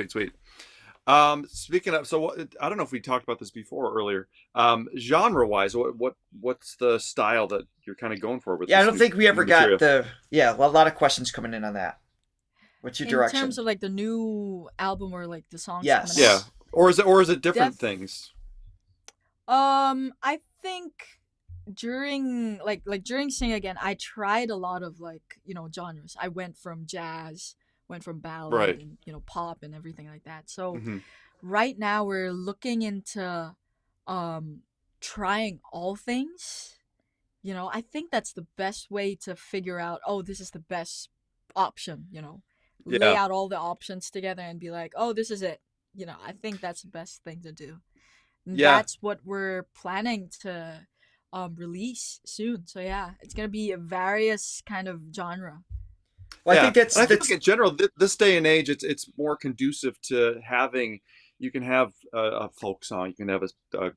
Speaker 3: Speaking of, so I don't know if we talked about this before earlier. Genre-wise, what's the style that you're kind of going for with?
Speaker 2: Yeah, I don't think we ever got a lot of questions coming in on that. What's your direction?
Speaker 4: In terms of like the new album or like the songs?
Speaker 2: Yes.
Speaker 4: Coming out?
Speaker 3: Yeah. Or is it different things?
Speaker 4: I think during during Sing Again, I tried a lot of genres. I went from jazz, went from ballad, and pop and everything like that. So right now we're looking into trying all things. I think that's the best way to figure out, this is the best option, lay out all the options together and be like, this is it. I think that's the best thing to do. And that's what we're planning to release soon. So yeah, it's gonna be a various kind of genre.
Speaker 3: Well, I think in general, this day and age, it's more conducive to having. You can have a folk song, you can have a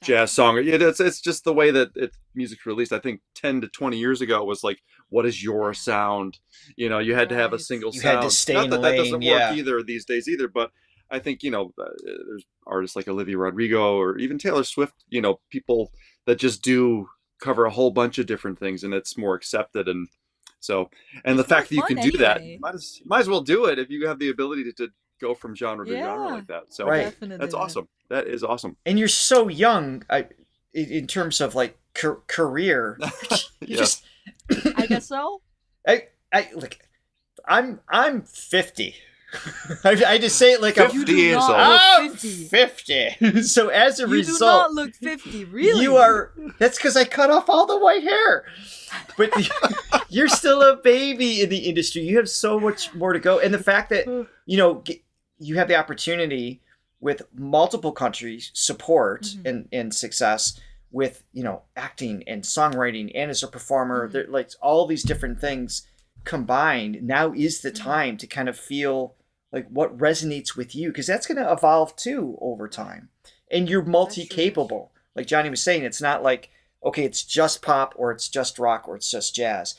Speaker 3: jazz song. It's just the way that music's released. I think 10 to 20 years ago it was like, what is your sound? You had to have a single sound.
Speaker 2: You had to stay
Speaker 3: Not
Speaker 2: in
Speaker 3: that
Speaker 2: lane,
Speaker 3: that doesn't work either these days either. But I think there's artists like Olivia Rodrigo or even Taylor Swift. People that just do cover a whole bunch of different things, and it's more accepted. And so, and the fact that you can do that, might as well do it if you have the ability to go from genre to genre like that. So that's awesome. That is awesome.
Speaker 2: And you're so young, in terms of like career. You just.
Speaker 4: I guess so.
Speaker 2: I'm 50. I just say it like
Speaker 3: 50 years old.
Speaker 2: I'm 50. So as a result,
Speaker 4: you do not look 50. Really?
Speaker 2: You are. That's because I cut off all the white hair. But you're still a baby in the industry. You have so much more to go, and the fact that you have the opportunity with multiple countries support and success with acting and songwriting and as a performer, like all these different things combined. Now is the time to kind of feel like what resonates with you, because that's going to evolve too over time. And you're multi-capable. Like Johnny was saying, it's not like, okay, it's just pop or it's just rock or it's just jazz.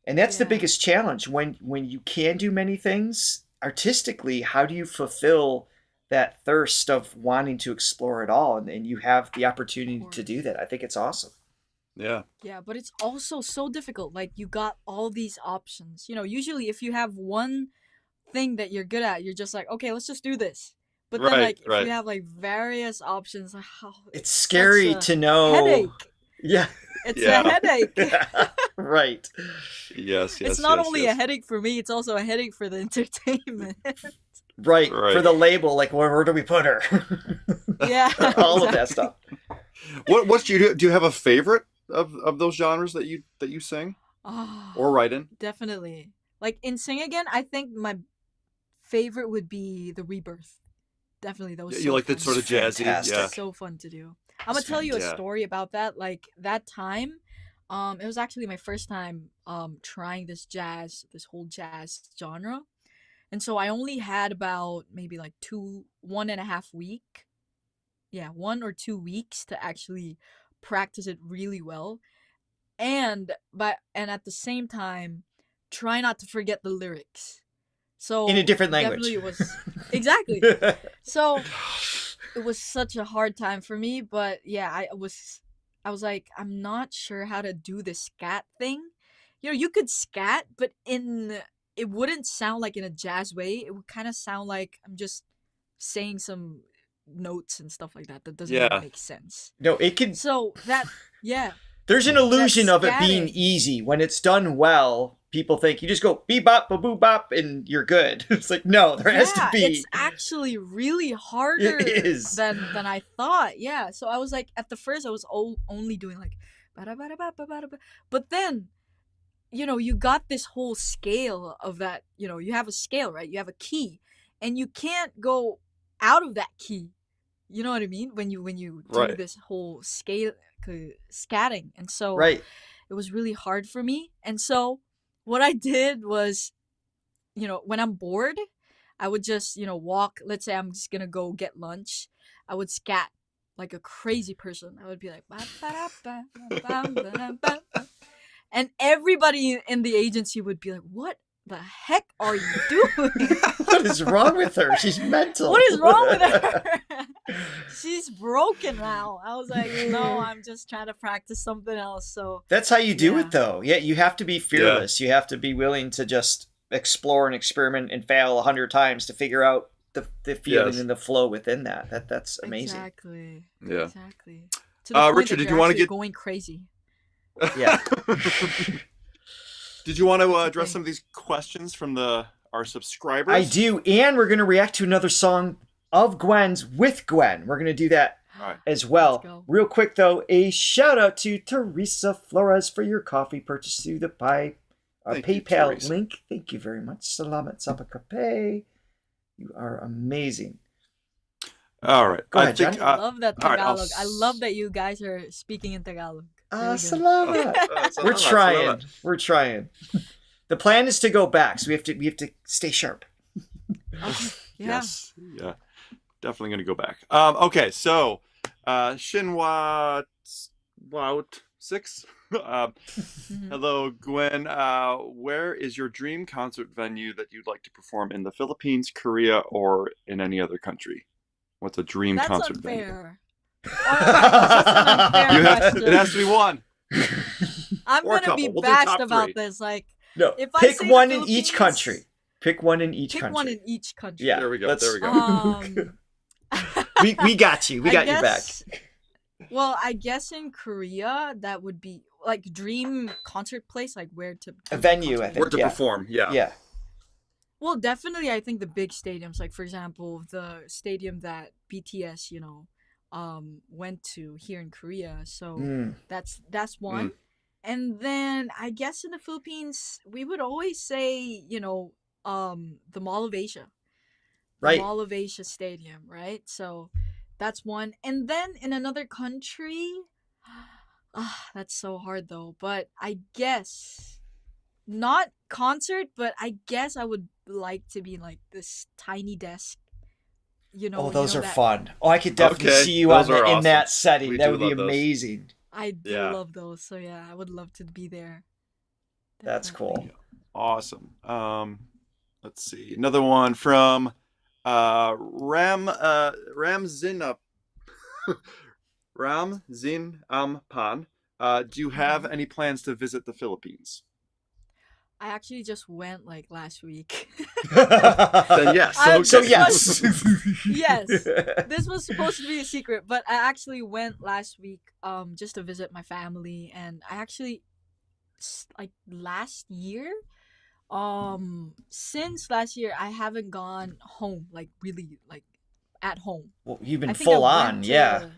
Speaker 2: And that's the biggest challenge when you can do many things artistically. How do you fulfill that thirst of wanting to explore it all? And you have the opportunity to do that. I think it's awesome.
Speaker 3: Yeah.
Speaker 4: Yeah, but it's also so difficult. Like, you got all these options. You know, usually if you have one thing that you're good at, you're just like, okay, let's just do this. But then, like, if you have like various options, like,
Speaker 2: it's scary to know.
Speaker 4: Headache.
Speaker 2: Yeah.
Speaker 4: It's a headache.
Speaker 2: Right.
Speaker 3: Yes.
Speaker 4: It's not only a headache for me, it's also a headache for the entertainment.
Speaker 2: Right. For the label, like, where do we put her?
Speaker 4: Yeah.
Speaker 2: All of that stuff.
Speaker 3: What do you do? Do you have a favorite of those genres that you sing or write in?
Speaker 4: Definitely. Like in Sing Again, I think my favorite would be the Rebirth. Definitely, that was
Speaker 3: you
Speaker 4: so
Speaker 3: like
Speaker 4: fun.
Speaker 3: that sort of jazzy, yeah.
Speaker 4: So fun to do. I'm gonna tell you a story about that. Like that time, it was actually my first time trying this whole jazz genre, and so I only had about maybe like 1.5 week, 1 or 2 weeks to actually practice it really well, and at the same time, try not to forget the lyrics. So
Speaker 2: in a different language.
Speaker 4: Definitely it was exactly. So it was such a hard time for me, but yeah, I was like, I'm not sure how to do the scat thing. You know, you could scat, but it wouldn't sound like in a jazz way. It would kind of sound like I'm just saying some notes and stuff like that. That doesn't really make sense.
Speaker 2: No, it can.
Speaker 4: So that,
Speaker 2: There's an illusion of it being easy. When it's done well, people think you just go bebop, ba-boo bop, and you're good. It's like, no, there has to be.
Speaker 4: It's actually really harder than I thought. Yeah. So I was like, at the first, I was only doing like, but then, you know, you got this whole scale of that. You know, you have a scale, right? You have a key, and you can't go out of that key. You know what I mean? When you do this whole scale scatting, and so it was really hard for me. And so what I did was, you know, when I'm bored, I would just, you know, walk. Let's say I'm just gonna go get lunch. I would scat like a crazy person. I would be like, and everybody in the agency would be like, "What the heck are you doing?
Speaker 2: What is wrong with her? She's mental.
Speaker 4: What is wrong with her? She's broken now." I was like, no, I'm just trying to practice something else. So
Speaker 2: that's how you do it, though. Yeah, you have to be fearless. You have to be willing to just explore and experiment and fail 100 times to figure out the feeling and the flow within that. That's amazing.
Speaker 4: Exactly.
Speaker 3: Yeah.
Speaker 4: Exactly. To the point
Speaker 3: Richard,
Speaker 4: that
Speaker 3: did you want to get
Speaker 4: going crazy?
Speaker 2: Yeah.
Speaker 3: Did you want to address some of these questions from our subscribers?
Speaker 2: I do, and we're going to react to another song of Gwen's with Gwen. We're going to do that as well. Real quick, though, a shout out to Teresa Flores for your coffee purchase through the PayPal link. Thank you very much. Salamat sa pagkape. You are amazing.
Speaker 3: All right.
Speaker 2: Go ahead, Johnny.
Speaker 4: I love that Tagalog. I love that you guys are speaking in Tagalog.
Speaker 2: Salamat. We're trying. We're trying. The plan is to go back, so we have to stay sharp.
Speaker 3: Yes. Yeah. Definitely going to go back. Okay, so Shinwa Wout 6. Hello, Gwen. Where is your dream concert venue that you'd like to perform in the Philippines, Korea, or in any other country? What's a dream concert venue? It has to be one.
Speaker 4: I'm gonna be bashed about this. Like,
Speaker 2: no,
Speaker 4: if
Speaker 2: pick one in each country. Pick one in each country.
Speaker 4: Pick one in each country.
Speaker 2: Yeah,
Speaker 3: there we go.
Speaker 2: We got you. We got your back.
Speaker 4: Well, I guess in Korea that would be like dream concert place, like where to
Speaker 2: a venue. I think
Speaker 3: where to perform. Yeah.
Speaker 4: Well, definitely, I think the big stadiums, like for example, the stadium that BTS, went to here in Korea. So that's one. And then I guess in the Philippines, we would always say, the Mall of Asia.
Speaker 2: Right.
Speaker 4: The Mall of Asia Stadium, right? So that's one. And then in another country, that's so hard though. But I guess not concert, but I guess I would like to be in like this tiny desk.
Speaker 2: Oh, those are
Speaker 4: that
Speaker 2: fun. Oh, I could definitely see you in that setting. That would be amazing.
Speaker 4: I do love those. So yeah, I would love to be there. Definitely.
Speaker 2: That's cool.
Speaker 3: Awesome. Let's see. Another one from Ramzin Ampan. Do you have any plans to visit the Philippines?
Speaker 4: I actually just went like last week.
Speaker 3: Then yes.
Speaker 2: So yes.
Speaker 4: Yes. This was supposed to be a secret, but I actually went last week just to visit my family, and I actually like last year since last year I haven't gone home, like really like at home.
Speaker 2: Well, you've been full on, yeah.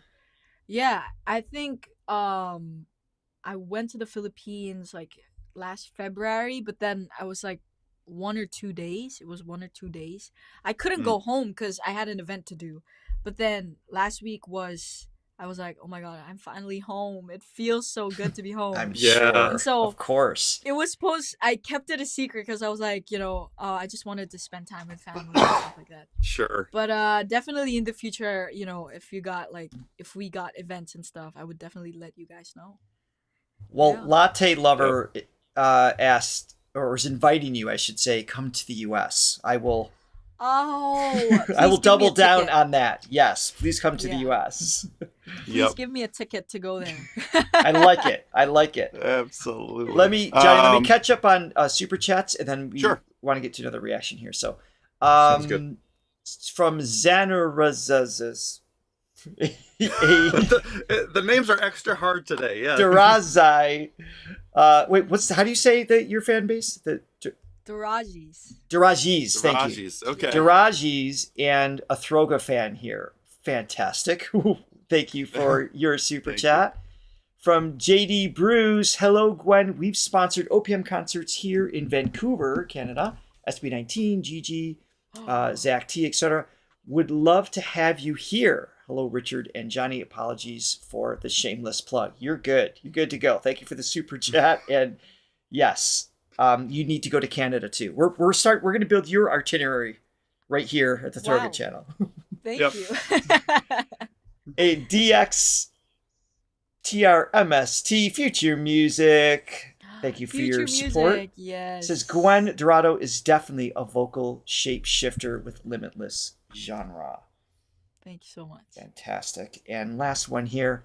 Speaker 4: Yeah, I think I went to the Philippines like last February, but then I was like 1 or 2 days. It was 1 or 2 days. I couldn't go home because I had an event to do. But then last week I was like, oh my god, I'm finally home. It feels so good to be home.
Speaker 2: I'm sure. And so, of course.
Speaker 4: I kept it a secret because I was like, I just wanted to spend time with family and stuff like that.
Speaker 3: Sure.
Speaker 4: But definitely in the future, if we got events and stuff, I would definitely let you guys know.
Speaker 2: Well, Latte Lover asked, or was inviting you, I should say, come to the U.S. I will double down on that. Yes, please come to the U.S.
Speaker 4: Please give me a ticket to go there.
Speaker 2: I like it.
Speaker 3: Absolutely.
Speaker 2: Johnny, let me catch up on super chats, and then we want to get to another reaction here. So,
Speaker 3: sounds good.
Speaker 2: From Xanarazazes.
Speaker 3: The names are extra hard today. Yeah.
Speaker 2: Durazai. Wait, how do you say your fan base?
Speaker 4: Durajis.
Speaker 2: Thank you.
Speaker 3: Okay.
Speaker 2: Durajis and a Throga fan here. Fantastic. Thank you for your super chat. From JD Brews, hello Gwen. We've sponsored OPM concerts here in Vancouver, Canada. SB19, GG, Zach T, etc. Would love to have you here. Hello, Richard and Johnny. Apologies for the shameless plug. You're good. You're good to go. Thank you for the super chat. And yes, you need to go to Canada too. We're going to build your itinerary right here at the Throga channel.
Speaker 4: Thank you.
Speaker 2: A DXTRMST Future Music. Thank you for your support.
Speaker 4: Yes.
Speaker 2: It says Gwyn Dorado is definitely a vocal shapeshifter with limitless genre.
Speaker 4: Thank you so much.
Speaker 2: Fantastic. And last one here.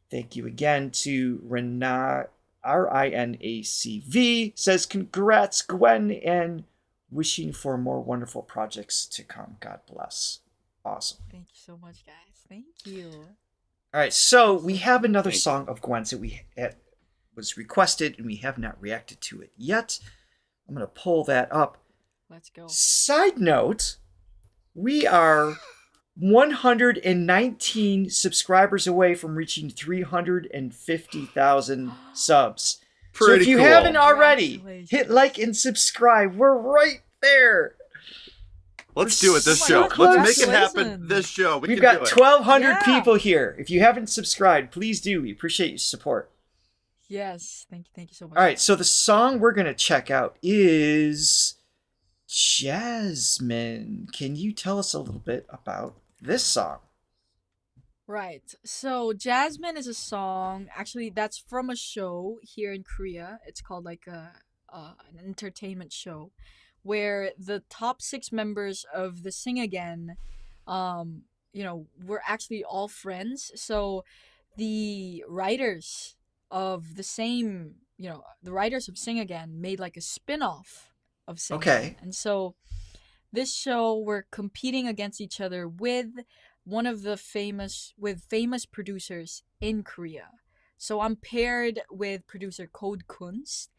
Speaker 2: Thank you again to RINACV. Says, congrats, Gwen, and wishing for more wonderful projects to come. God bless. Awesome.
Speaker 4: Thank you so much, guys. Thank you.
Speaker 2: All right, so we have another song of Gwen's that was requested, and we have not reacted to it yet. I'm going to pull that up.
Speaker 4: Let's go.
Speaker 2: Side note, we are 119 subscribers away from reaching 350,000 subs. So if you haven't already, hit like and subscribe. We're right there.
Speaker 3: Let's do it this show. Let's make it happen this show.
Speaker 2: We've got 1,200 people here. If you haven't subscribed, please do. We appreciate your support.
Speaker 4: Yes. Thank you so much.
Speaker 2: All right, so the song we're going to check out is Jasmine. Can you tell us a little bit about this song?
Speaker 4: Right. So Jasmine is a song, actually, that's from a show here in Korea. It's called like an entertainment show where the top 6 members of the Sing Again, we're actually all friends. So the writers of the same, the writers of Sing Again made like a spin-off of Sing Again. And so this show, we're competing against each other with one of the famous producers in Korea. So I'm paired with producer Code Kunst,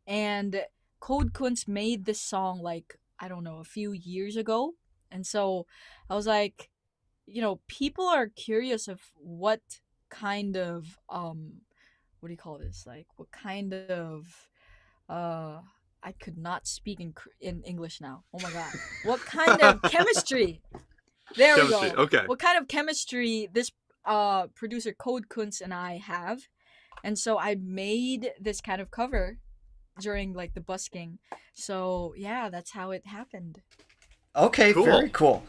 Speaker 4: and Code Kunst made this song like, I don't know, a few years ago. And so I was like, people are curious of what kind of what do you call this? Like what kind of I could not speak in English now. Oh my god. What kind of chemistry? There we go.
Speaker 3: Okay.
Speaker 4: What kind of chemistry this producer Code Kunst and I have. And so I made this kind of cover during like the busking. So yeah, that's how it happened.
Speaker 2: Okay, cool. Very cool.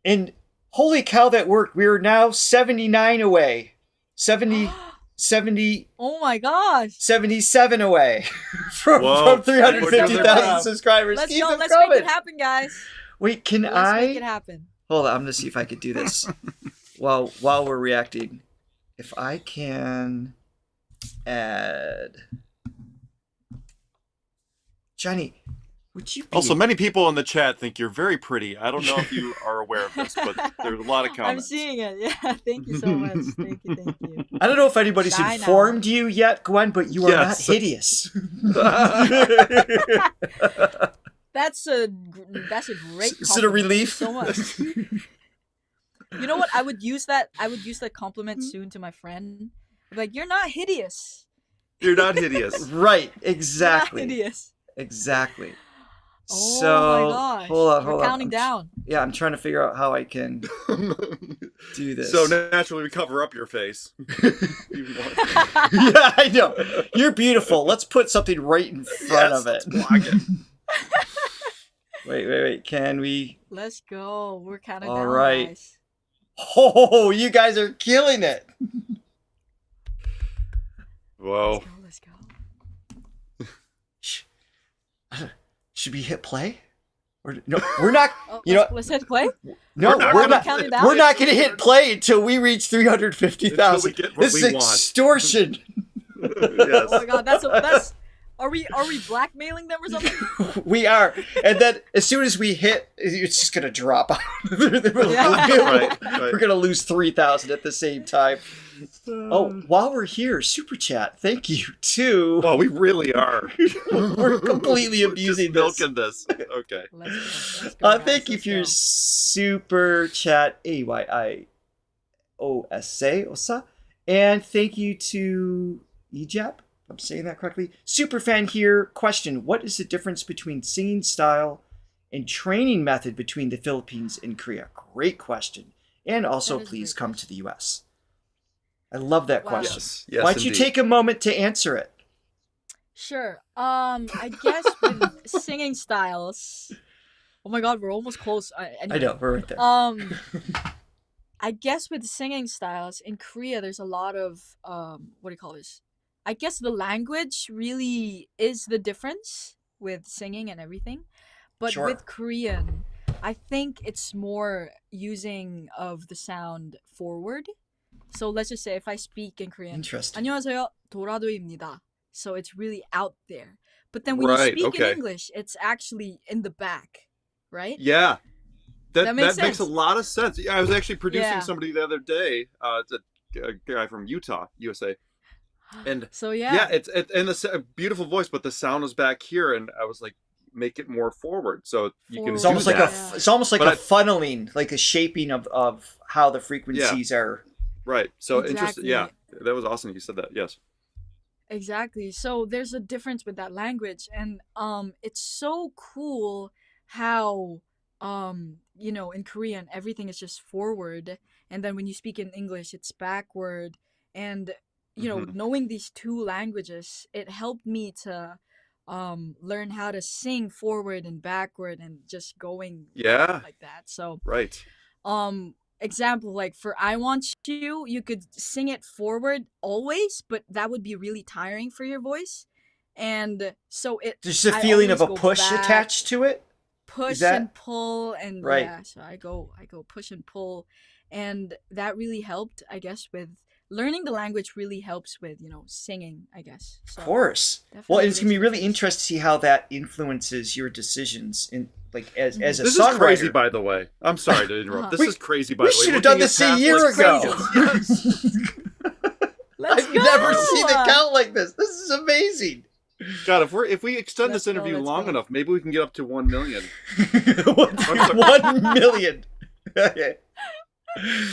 Speaker 2: And holy cow, that worked. We are now 79 away. 70.
Speaker 4: Oh my gosh.
Speaker 2: 77 away from 350,000 subscribers.
Speaker 4: Let's
Speaker 2: Keep
Speaker 4: go.
Speaker 2: them
Speaker 4: Let's
Speaker 2: coming.
Speaker 4: make it happen, guys.
Speaker 2: Wait, let's
Speaker 4: make it happen.
Speaker 2: Hold on, I'm gonna see if I could do this while we're reacting. If I can add Johnny, would you be...
Speaker 5: Also, many people in the chat think you're very pretty. I don't know if you are aware of this, but there's a lot of comments.
Speaker 4: I'm seeing it. Yeah, thank you so much. Thank you.
Speaker 2: I don't know if anybody's informed you yet, Gwen, but you are not hideous.
Speaker 4: That's a great compliment.
Speaker 2: Is it a relief?
Speaker 4: So much. You know what? I would use that compliment soon to my friend. Like, you're not hideous.
Speaker 5: You're not hideous.
Speaker 2: Right, exactly.
Speaker 4: You're not hideous.
Speaker 2: Exactly.
Speaker 4: Oh
Speaker 2: so,
Speaker 4: my gosh.
Speaker 2: Hold on.
Speaker 4: We're counting down.
Speaker 2: Yeah, I'm trying to figure out how I can do this.
Speaker 5: So naturally we cover up your face.
Speaker 2: Yeah, I know. You're beautiful. Let's put something right in front of it.
Speaker 5: Let's block it.
Speaker 2: Wait. Can we?
Speaker 4: Let's go. We're counting down.
Speaker 2: All right.
Speaker 4: Guys.
Speaker 2: Oh, you guys are killing it.
Speaker 5: Whoa.
Speaker 4: Let's go.
Speaker 2: Should we hit play? Or no, we're not.
Speaker 4: Let's hit play.
Speaker 2: No, we're not.
Speaker 4: Counting down?
Speaker 2: We're not going to hit play until we reach 350,000. This is extortion.
Speaker 5: Yes.
Speaker 4: Oh my god, that's. Are we blackmailing them or something?
Speaker 2: We are, and then as soon as we hit, it's just gonna drop out.
Speaker 5: Right.
Speaker 2: We're gonna lose 3,000 at the same time. Oh, while we're here, super chat. Thank you too.
Speaker 5: Well, we really are.
Speaker 2: We're completely abusing this.
Speaker 5: Milking this. Okay.
Speaker 4: Let's go,
Speaker 2: thank you for your super chat, AYIOSA, and thank you to Ejap. I'm saying that correctly. Superfan here. Question: what is the difference between singing style and training method between the Philippines and Korea? Great question. And also, please come to the U.S. I love that question.
Speaker 5: Yes,
Speaker 2: why don't you take a moment to answer it?
Speaker 4: Sure. I guess with singing styles. Oh my god, we're almost close. Anyway.
Speaker 2: I know, we're right there.
Speaker 4: I guess with singing styles in Korea, there's a lot of what do you call this? I guess the language really is the difference with singing and everything. But with Korean, I think it's more using of the sound forward. So let's just say if I speak in Korean,
Speaker 2: interesting.
Speaker 4: 안녕하세요, 도라도입니다. So it's really out there. But then when you speak in English, it's actually in the back, right?
Speaker 5: Yeah. That
Speaker 4: makes
Speaker 5: makes a lot of sense. I was actually producing somebody the other day. It's a guy from Utah, USA. And
Speaker 4: so
Speaker 5: it's and a beautiful voice, but the sound was back here, and I was like, make it more forward, so you can.
Speaker 2: It's almost like it's almost like a funneling, like a shaping of how the frequencies are.
Speaker 5: Right. So interesting. Yeah, that was awesome. You said that. Yes.
Speaker 4: Exactly. So there's a difference with that language, and it's so cool how in Korean everything is just forward, and then when you speak in English, it's backward, and knowing these two languages, it helped me to learn how to sing forward and backward and just going like that. So example, like for I Want You could sing it forward always, but that would be really tiring for your voice. And so
Speaker 2: there's a feeling of a push attached to it.
Speaker 4: Push and pull, and so I go push and pull, and that really helped, I guess, with learning the language. Really helps with singing, I guess. So,
Speaker 2: of course. Well, it's gonna be really interesting to see how that influences your decisions in as a songwriter.
Speaker 5: This is crazy, by the way. I'm sorry to interrupt. This is crazy, by the way.
Speaker 2: We should have done this a year ago.
Speaker 4: I've
Speaker 2: never seen a count like this. This is amazing.
Speaker 5: God, if we extend this interview long enough, maybe we can get up to 1 million.
Speaker 2: 1 million. Okay.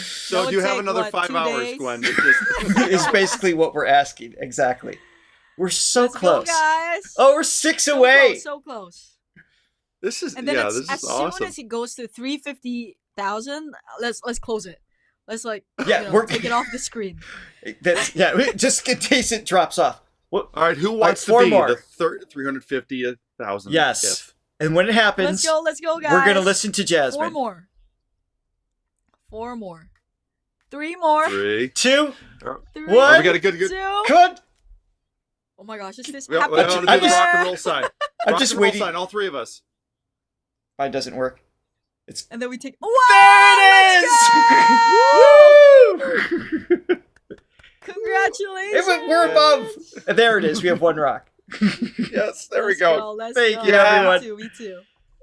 Speaker 5: So do you have another 5 hours, Gwen?
Speaker 2: It's basically what we're asking. Exactly. We're so close.
Speaker 4: Go, guys.
Speaker 2: Oh, we're 6 away.
Speaker 4: So close.
Speaker 5: This is
Speaker 4: and then
Speaker 5: this is
Speaker 4: as
Speaker 5: awesome.
Speaker 4: Soon as it goes to 350,000, let's close it. Let's
Speaker 2: we're
Speaker 4: take it off the screen.
Speaker 2: Just in case it drops off. What?
Speaker 5: All right, who wants to be the 350,000?
Speaker 2: Yes. And when it happens,
Speaker 4: let's go, guys.
Speaker 2: We're gonna listen to Jasmine.
Speaker 4: 4 more. 3 more.
Speaker 5: 3,
Speaker 2: 2,
Speaker 4: 3,
Speaker 2: 1.
Speaker 5: Oh, we got a good.
Speaker 4: 2.
Speaker 2: Good.
Speaker 4: Oh my gosh, is this
Speaker 5: We
Speaker 4: happening?
Speaker 5: want to do the rock and roll sign.
Speaker 2: I'm
Speaker 5: Rock
Speaker 2: just
Speaker 5: and roll
Speaker 2: waiting.
Speaker 5: sign, all 3 of us.
Speaker 2: Mine doesn't work.
Speaker 4: And then we take.
Speaker 2: There it is! Woo!
Speaker 4: Congratulations.
Speaker 2: We're above. There it is. We have 1 rock.
Speaker 5: Yes, there we
Speaker 4: Let's
Speaker 5: go.
Speaker 4: Let's
Speaker 2: Thank
Speaker 4: go.
Speaker 2: you, everyone.
Speaker 4: Me too.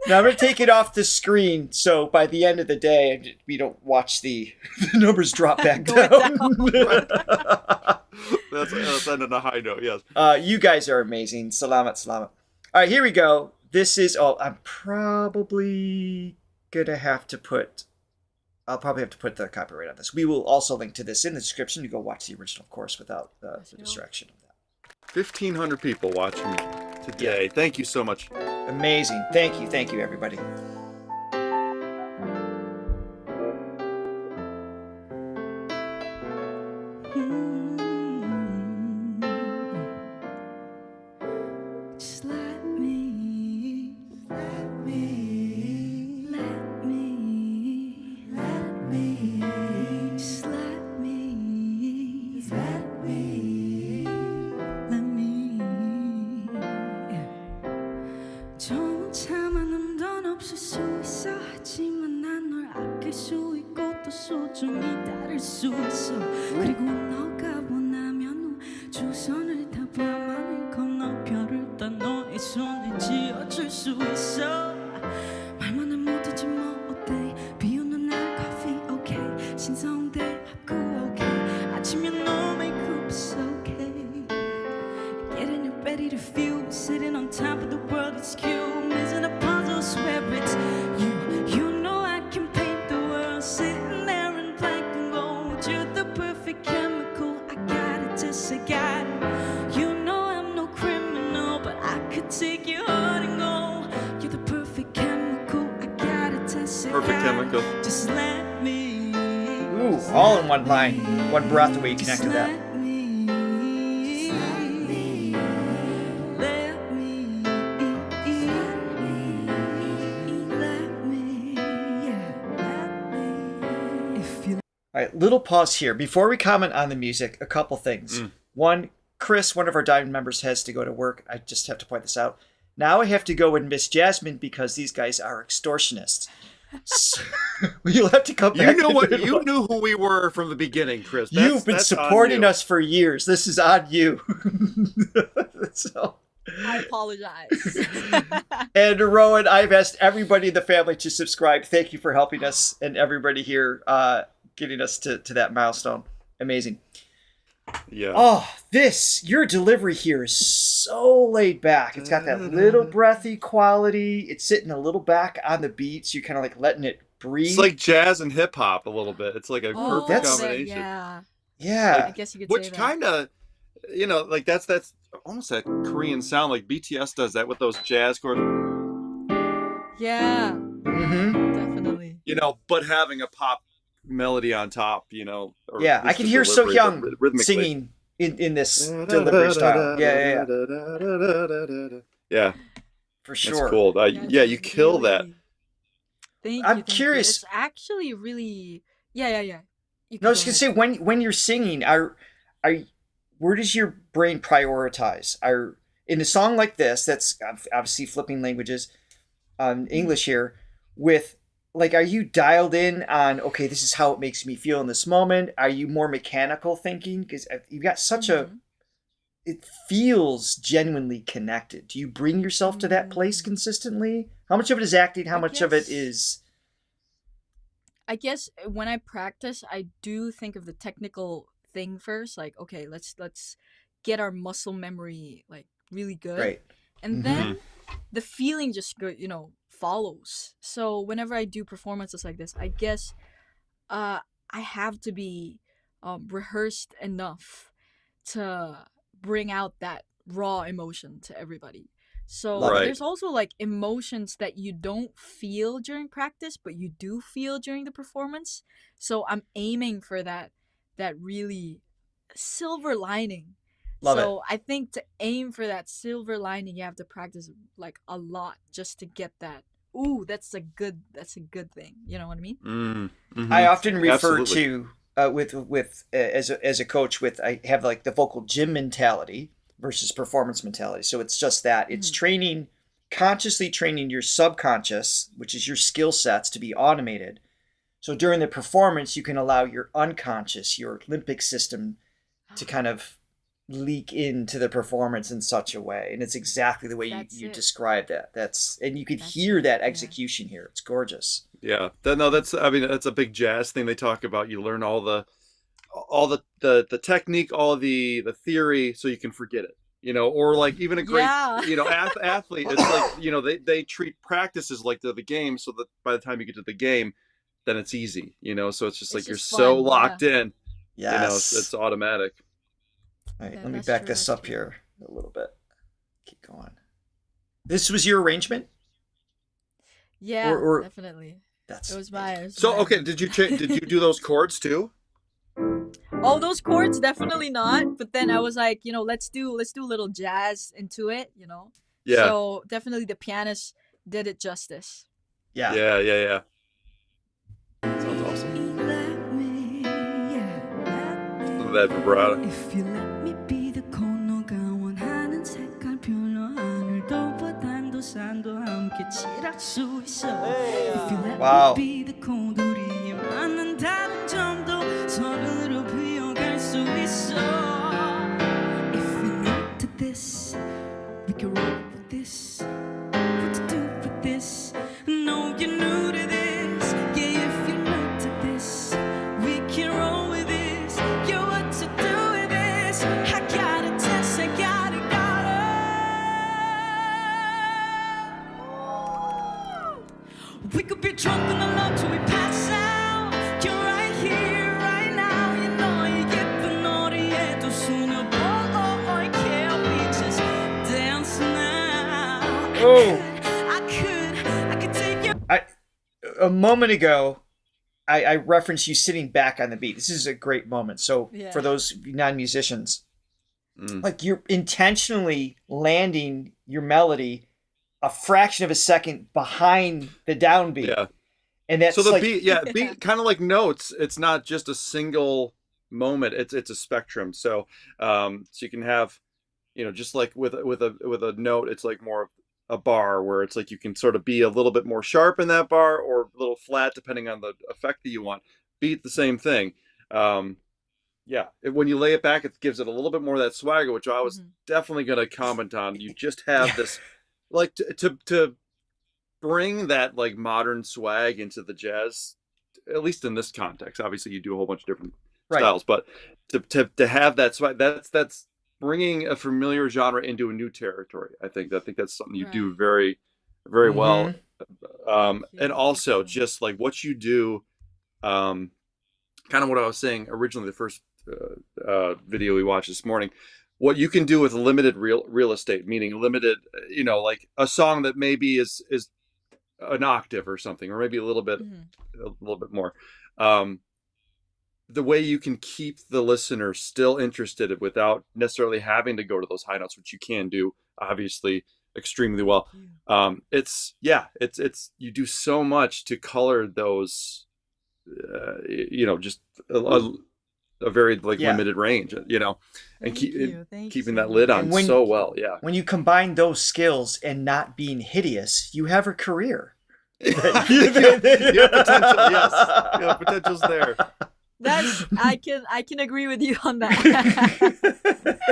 Speaker 2: Now I'm going to take it off the screen, so by the end of the day, we don't watch the numbers drop back
Speaker 4: Go
Speaker 2: down.
Speaker 5: Let's end on a high note, yes.
Speaker 2: You guys are amazing. Salamat. All right, here we go. This is I'm probably going to have to put... I'll probably have to put the copyright on this. We will also link to this in the description. You go watch the original, of course, without the distraction of that.
Speaker 5: 1,500 people watching today.
Speaker 2: Yeah.
Speaker 5: Thank you so much.
Speaker 2: Amazing. Thank you, everybody.
Speaker 6: Just let me, let me, let me, let me, just let me, let me, let me. 좀 참아는 넌 없을 수 있어. 하지만 난 널 아낄 수 있고 또 소중히 다룰 수 있어. 그리고 너가 원하면 우주선을 타 밤하늘 건너 별을 따 너의 손에 쥐어줄 수 있어. 말만은 못하지 뭐 어때. 비 오는 날 커피 okay. 신성대 합구 okay. 아침엔 no makeup it's okay. Getting it ready to feel. Sitting on top of the world it's cute. Missing a puzzle swear it's you. You know I can paint the world. Sitting there in black and gold. You're the perfect chemical. I got it just I got it. You know I'm no criminal, but I could take your heart and go. You're the perfect chemical. I got it just I
Speaker 5: Perfect
Speaker 6: got
Speaker 5: chemical.
Speaker 6: it. Just let me.
Speaker 2: Ooh, all in one line. One breath the way you connected that.
Speaker 6: Let me, let me, let me, yeah, let me. If you
Speaker 2: All right, little pause here. Before we comment on the music, a couple things. One, Chris, one of our Diamond members, has to go to work. I just have to point this out. Now I have to go and miss Jasmine because these guys are extortionists. So, you'll have to come back.
Speaker 5: You knew who we were from the beginning, Chris.
Speaker 2: You've been supporting us for years. This is on you. So,
Speaker 4: I apologize.
Speaker 2: and Rowan, I've asked everybody in the family to subscribe. Thank you for helping us and everybody here getting us to that milestone. Amazing.
Speaker 5: Yeah.
Speaker 2: Oh, your delivery here is so laid back. It's got that little breathy quality. It's sitting a little back on the beat, so you're kind of like letting it breathe.
Speaker 5: It's like jazz and hip hop a little bit. It's like a perfect
Speaker 2: that's-
Speaker 5: combination.
Speaker 2: Yeah.
Speaker 4: I guess you could
Speaker 5: Which
Speaker 4: say that.
Speaker 5: kind of, like that's almost that Korean sound, like BTS does that with those jazz chords.
Speaker 4: Yeah,
Speaker 2: Mm-hmm.
Speaker 4: definitely.
Speaker 5: But having a pop melody on top, or
Speaker 2: Yeah,
Speaker 5: at
Speaker 2: I
Speaker 5: least
Speaker 2: can
Speaker 5: the
Speaker 2: hear So
Speaker 5: delivery,
Speaker 2: Young
Speaker 5: rhythmically.
Speaker 2: singing in this delivery style. Yeah.
Speaker 5: Yeah,
Speaker 2: For sure.
Speaker 5: that's cool. Yeah, you kill that.
Speaker 4: Thank
Speaker 2: I'm
Speaker 4: you, thank you.
Speaker 2: curious-
Speaker 4: It's actually really. Yeah. You
Speaker 2: No, I
Speaker 4: can
Speaker 2: was gonna say when you're singing, where does your brain prioritize? In a song like this, that's obviously flipping languages, English here, with like, are you dialed in on, okay, this is how it makes me feel in this moment? Are you more mechanical thinking? Because you've got such it feels genuinely connected. Do you bring yourself to that place consistently? How much of it is acting? How much of it is?
Speaker 4: I guess when I practice, I do think of the technical thing first. Like, okay, let's get our muscle memory like really good,
Speaker 2: Great.
Speaker 4: and then the feeling just follows. So whenever I do performances like this, I guess I have to be rehearsed enough to bring out that raw emotion to everybody. So
Speaker 5: Right.
Speaker 4: there's also like emotions that you don't feel during practice, but you do feel during the performance. So I'm aiming for that really silver lining
Speaker 2: Love
Speaker 4: so
Speaker 2: it.
Speaker 4: I think to aim for that silver lining, you have to practice like a lot just to get that. Ooh, that's a good thing. You know what I mean?
Speaker 3: Mm-hmm.
Speaker 2: I often refer
Speaker 3: Absolutely.
Speaker 2: to with as a coach with I have like the vocal gym mentality versus performance mentality. So it's just that it's training, consciously training your subconscious, which is your skill sets, to be automated. So during the performance, you can allow your unconscious, your limbic system, to kind of leak into the performance in such a way, and it's exactly the way you described that. And you could hear that execution here. It's gorgeous.
Speaker 3: Yeah, that's a big jazz thing they talk about. You learn all the technique, all the theory, so you can forget it. Or like even a great athlete, it's like they treat practices like they're the game, so that by the time you get to the game, then it's easy. So it's just like you're so locked in.
Speaker 2: Yes,
Speaker 3: it's automatic.
Speaker 2: All right, let me back this up here a little bit. Keep going. This was your arrangement?
Speaker 4: Yeah, definitely.
Speaker 2: It
Speaker 4: was mine.
Speaker 3: Okay, did you do those chords too?
Speaker 4: Oh, those chords definitely not. But then I was like, let's do a little jazz into it.
Speaker 3: Yeah.
Speaker 4: So definitely the pianist did it justice.
Speaker 2: Yeah.
Speaker 3: Yeah. Sounds awesome. That vibrato.
Speaker 6: If you let me be the 코너가 원하는 색깔 별로 하늘도 바다도 산도 함께 칠할 수 있어. If you let me be the 코둘이에 맞는 다른 점도 서로를 비워갈 수 있어. If you're new to this, we can roll with this. What to do with this? No, you're new to this. Yeah, if you're new to this, we can roll with this. Yeah, what to do with this? I got a test, I got it. We could be drunk on the love till we pass out. You're right here, right now. You know you get the naughty head to soon. I can't we just dance now? I could take you.
Speaker 2: A moment ago, I referenced you sitting back on the beat. This is a great moment. So for those non-musicians, like you're intentionally landing your melody a fraction of a second behind the downbeat.
Speaker 3: Yeah.
Speaker 2: And that's
Speaker 3: so the
Speaker 2: like,
Speaker 3: beat kind of like notes. It's not just a single moment. It's a spectrum. So you can have, just like with a note, it's like more of a bar where it's like you can sort of be a little bit more sharp in that bar or a little flat depending on the effect that you want. Beat the same thing. When you lay it back, it gives it a little bit more of that swagger, which I was definitely going to comment on. You just have this like to bring that like modern swag into the jazz, at least in this context. Obviously you do a whole bunch of different styles, but to have that swag, that's bringing a familiar genre into a new territory. I think that's something you do very, very well. And also just like what you do, kind of what I was saying originally, the first video we watched this morning, what you can do with limited real estate, meaning limited, like a song that maybe is an octave or something, or maybe a little bit more. The way you can keep the listener still interested without necessarily having to go to those high notes, which you can do obviously extremely well. It's you do so much to color those, just a very limited range, and keeping that lid on so well. Yeah.
Speaker 2: When you combine those skills and not being hideous, you have a career.
Speaker 3: You have potential. Yes. Yeah, potential's there.
Speaker 4: I can agree with you on that.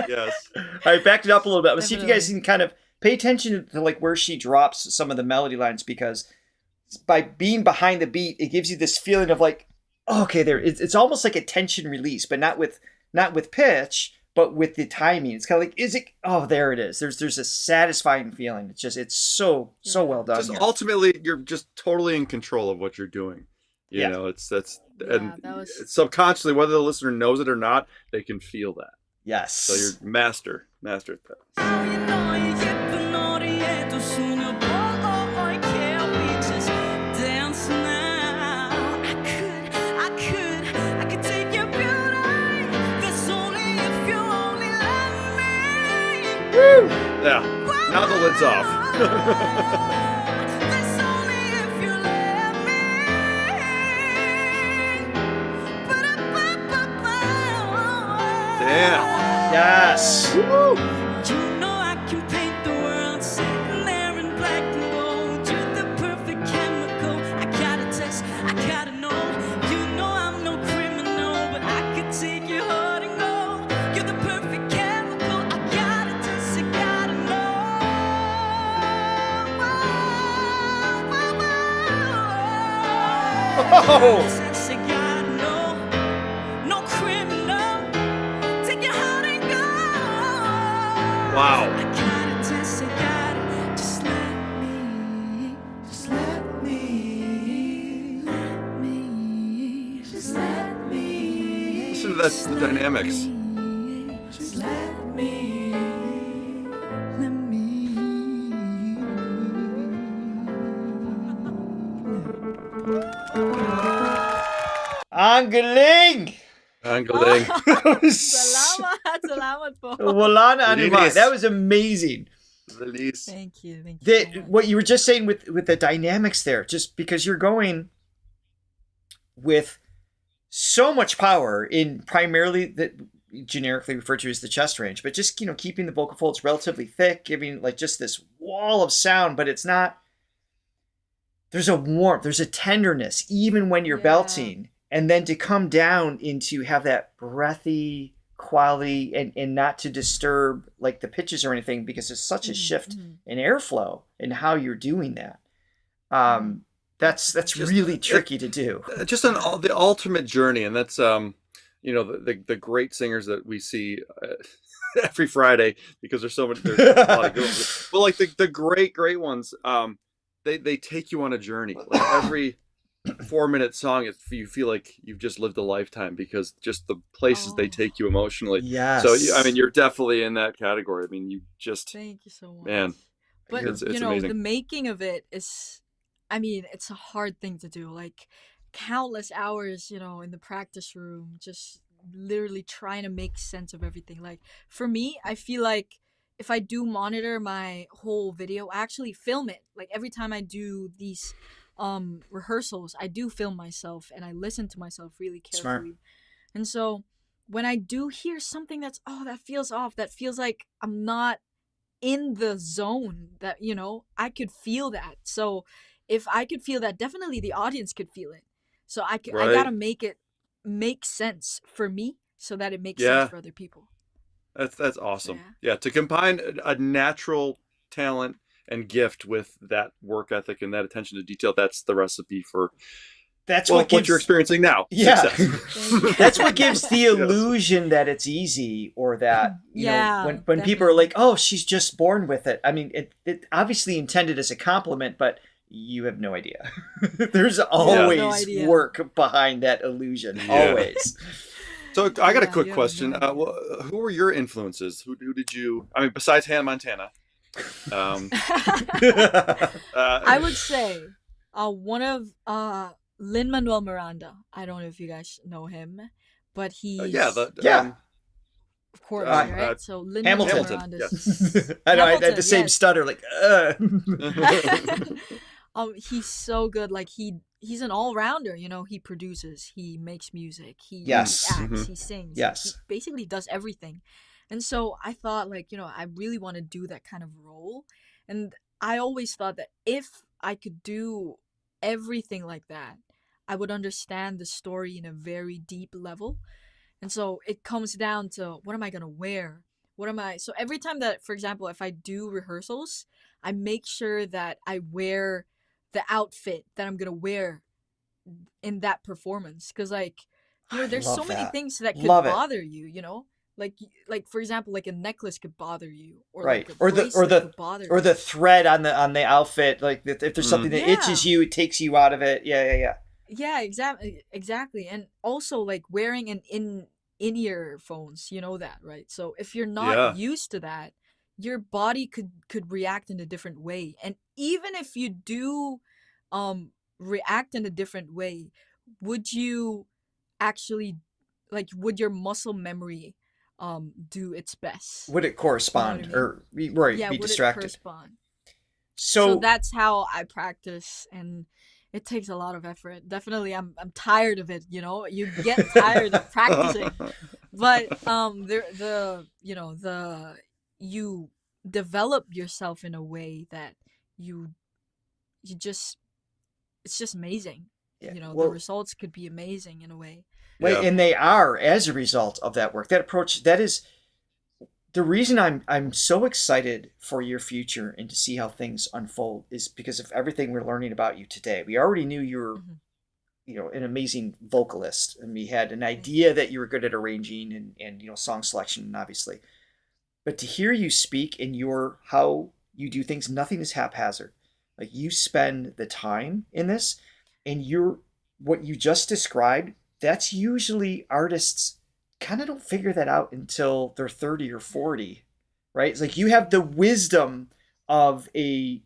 Speaker 3: Yes.
Speaker 2: All right, backed it up a little bit. Let's see if you guys can kind of pay attention to like where she drops some of the melody lines, because by being behind the beat, it gives you this feeling of like, okay, it's almost like a tension release, but not with pitch, but with the timing. It's kind of like, there it is. There's a satisfying feeling. It's so well done.
Speaker 3: Just ultimately, you're just totally in control of what you're doing. You know, subconsciously, whether the listener knows it or not, they can feel that.
Speaker 2: Yes.
Speaker 3: So you're master at that. Yeah. Now the lid's off.
Speaker 6: That's only if you let me.
Speaker 3: Damn.
Speaker 2: Yes.
Speaker 6: You know I can paint the world sitting there in black and gold. You're the perfect chemical. I gotta test, I gotta know. You know I'm no criminal, but I could take your heart and go. You're the perfect chemical. I gotta test, I gotta know.
Speaker 2: Oh.
Speaker 6: Test, I gotta know. No criminal. Take your heart and go.
Speaker 3: Wow.
Speaker 6: I gotta test, I gotta just let me, just let me, just let me.
Speaker 3: Listen to that, the dynamics.
Speaker 6: Just let me, let me.
Speaker 2: Ang galing!
Speaker 3: Ang galing.
Speaker 4: Salamat po.
Speaker 2: Wala na anuman.
Speaker 3: Linis.
Speaker 2: That was amazing.
Speaker 3: Release.
Speaker 4: Thank you. Thank you. so much.
Speaker 2: What you were just saying with the dynamics there, just because you're going with so much power in primarily the generically referred to as the chest range, but just keeping the vocal folds relatively thick, giving like just this wall of sound, but it's not. There's a warmth, there's a tenderness, even when you're
Speaker 4: Yeah.
Speaker 2: belting, and then to come down into have that breathy quality and not to disturb like the pitches or anything, because there's such a shift in airflow and how you're doing that. That's
Speaker 3: Just-
Speaker 2: really tricky to do.
Speaker 3: Just the ultimate journey, and that's the great singers that we see every Friday, because there's so many. There's a lot of good ones. But like the great ones, they take you on a journey. Like every 4-minute song, you feel like you've just lived a lifetime, because just the places they take you emotionally.
Speaker 2: Yes.
Speaker 3: So I mean, you're definitely in that category. I mean, you just
Speaker 4: Thank you so much.
Speaker 3: man.
Speaker 4: But
Speaker 3: It's
Speaker 4: the
Speaker 3: amazing.
Speaker 4: making of it is, I mean, it's a hard thing to do. Like countless hours, in the practice room, just literally trying to make sense of everything. Like for me, I feel like if I do monitor my whole video, I actually film it. Like every time I do these rehearsals, I do film myself and I listen to myself really carefully.
Speaker 2: Smart.
Speaker 4: And so when I do hear something that feels off, that feels like I'm not in the zone, that I could feel that. So if I could feel that, definitely the audience could feel it. So I
Speaker 3: Right.
Speaker 4: gotta make it make sense for me so that it makes
Speaker 3: Yeah.
Speaker 4: sense for other people.
Speaker 3: That's awesome.
Speaker 4: Yeah.
Speaker 3: Yeah, to combine a natural talent and gift with that work ethic and that attention to detail, that's the recipe for
Speaker 2: That's
Speaker 3: what
Speaker 2: what gives
Speaker 3: you're experiencing now.
Speaker 2: Yeah.
Speaker 3: Success.
Speaker 2: That's what gives the
Speaker 3: Yes.
Speaker 2: illusion that it's easy, or that
Speaker 4: Yeah,
Speaker 2: when people are like, "Oh, she's just born with it." I mean, it obviously intended as a compliment, but you have no idea. There's always
Speaker 4: No idea.
Speaker 2: work behind that illusion.
Speaker 3: Yeah.
Speaker 2: Always.
Speaker 3: So I got a
Speaker 4: Yeah,
Speaker 3: quick
Speaker 4: you have
Speaker 3: question.
Speaker 4: no idea.
Speaker 3: Who were your influences? Who did you? I mean, besides Hannah Montana.
Speaker 4: I would say one of Lin-Manuel Miranda. I don't know if you guys know him, but he's
Speaker 2: Yeah.
Speaker 4: of course,
Speaker 2: uh,
Speaker 4: right? So Lin-Manuel
Speaker 2: Hamilton.
Speaker 4: Miranda's
Speaker 2: I know. I had the
Speaker 4: Hamilton,
Speaker 2: same
Speaker 4: yes.
Speaker 2: stutter. Like,
Speaker 4: he's so good. Like he's an all-rounder, he produces, he makes music, he
Speaker 2: Yes.
Speaker 4: acts,
Speaker 3: Mhm.
Speaker 4: he sings.
Speaker 2: Yes.
Speaker 4: He basically does everything. And so I thought, like, I really want to do that kind of role. And I always thought that if I could do everything like that, I would understand the story in a very deep level. And so it comes down to, what am I going to wear? So every time that, for example, if I do rehearsals, I make sure that I wear the outfit that I'm going to wear in that performance. Because, like, there's so
Speaker 2: love
Speaker 4: many
Speaker 2: that.
Speaker 4: things that could
Speaker 2: Love it.
Speaker 4: bother you, Like for example, like a necklace could bother you, or
Speaker 2: Right.
Speaker 4: like a
Speaker 2: Or the- or
Speaker 4: bracelet
Speaker 2: the-
Speaker 4: could bother
Speaker 2: or
Speaker 4: you.
Speaker 2: the thread on the outfit. Like if there's something that
Speaker 4: Yeah.
Speaker 2: itches you, it takes you out of it. Yeah.
Speaker 4: Yeah, exactly. And also like wearing an in-earphones, that, right? So if you're not
Speaker 3: Yeah.
Speaker 4: used to that, your body could react in a different way. And even if you do react in a different way, would you actually, like, would your muscle memory do its best.
Speaker 2: Would it correspond,
Speaker 4: You know what I mean?
Speaker 2: or right,
Speaker 4: Yeah,
Speaker 2: be
Speaker 4: would it
Speaker 2: distracted?
Speaker 4: correspond?
Speaker 2: So
Speaker 4: that's how I practice, and it takes a lot of effort. Definitely, I'm tired of it. You know, you get tired of practicing, but you develop yourself in a way that you just it's just amazing.
Speaker 2: yeah,
Speaker 4: You know, the
Speaker 2: well,
Speaker 4: results could be amazing in a way.
Speaker 2: wait,
Speaker 3: Yeah.
Speaker 2: and they are as a result of that work, that approach. That is the reason I'm so excited for your future and to see how things unfold is because of everything we're learning about you today. We already knew you were, an amazing vocalist, and we had an idea that you were good at arranging and song selection, obviously. But to hear you speak in how you do things, nothing is haphazard. Like, you spend the time in this, and what you just described, that's usually artists kind of don't figure that out until they're 30 or 40, right? It's like you have the wisdom of a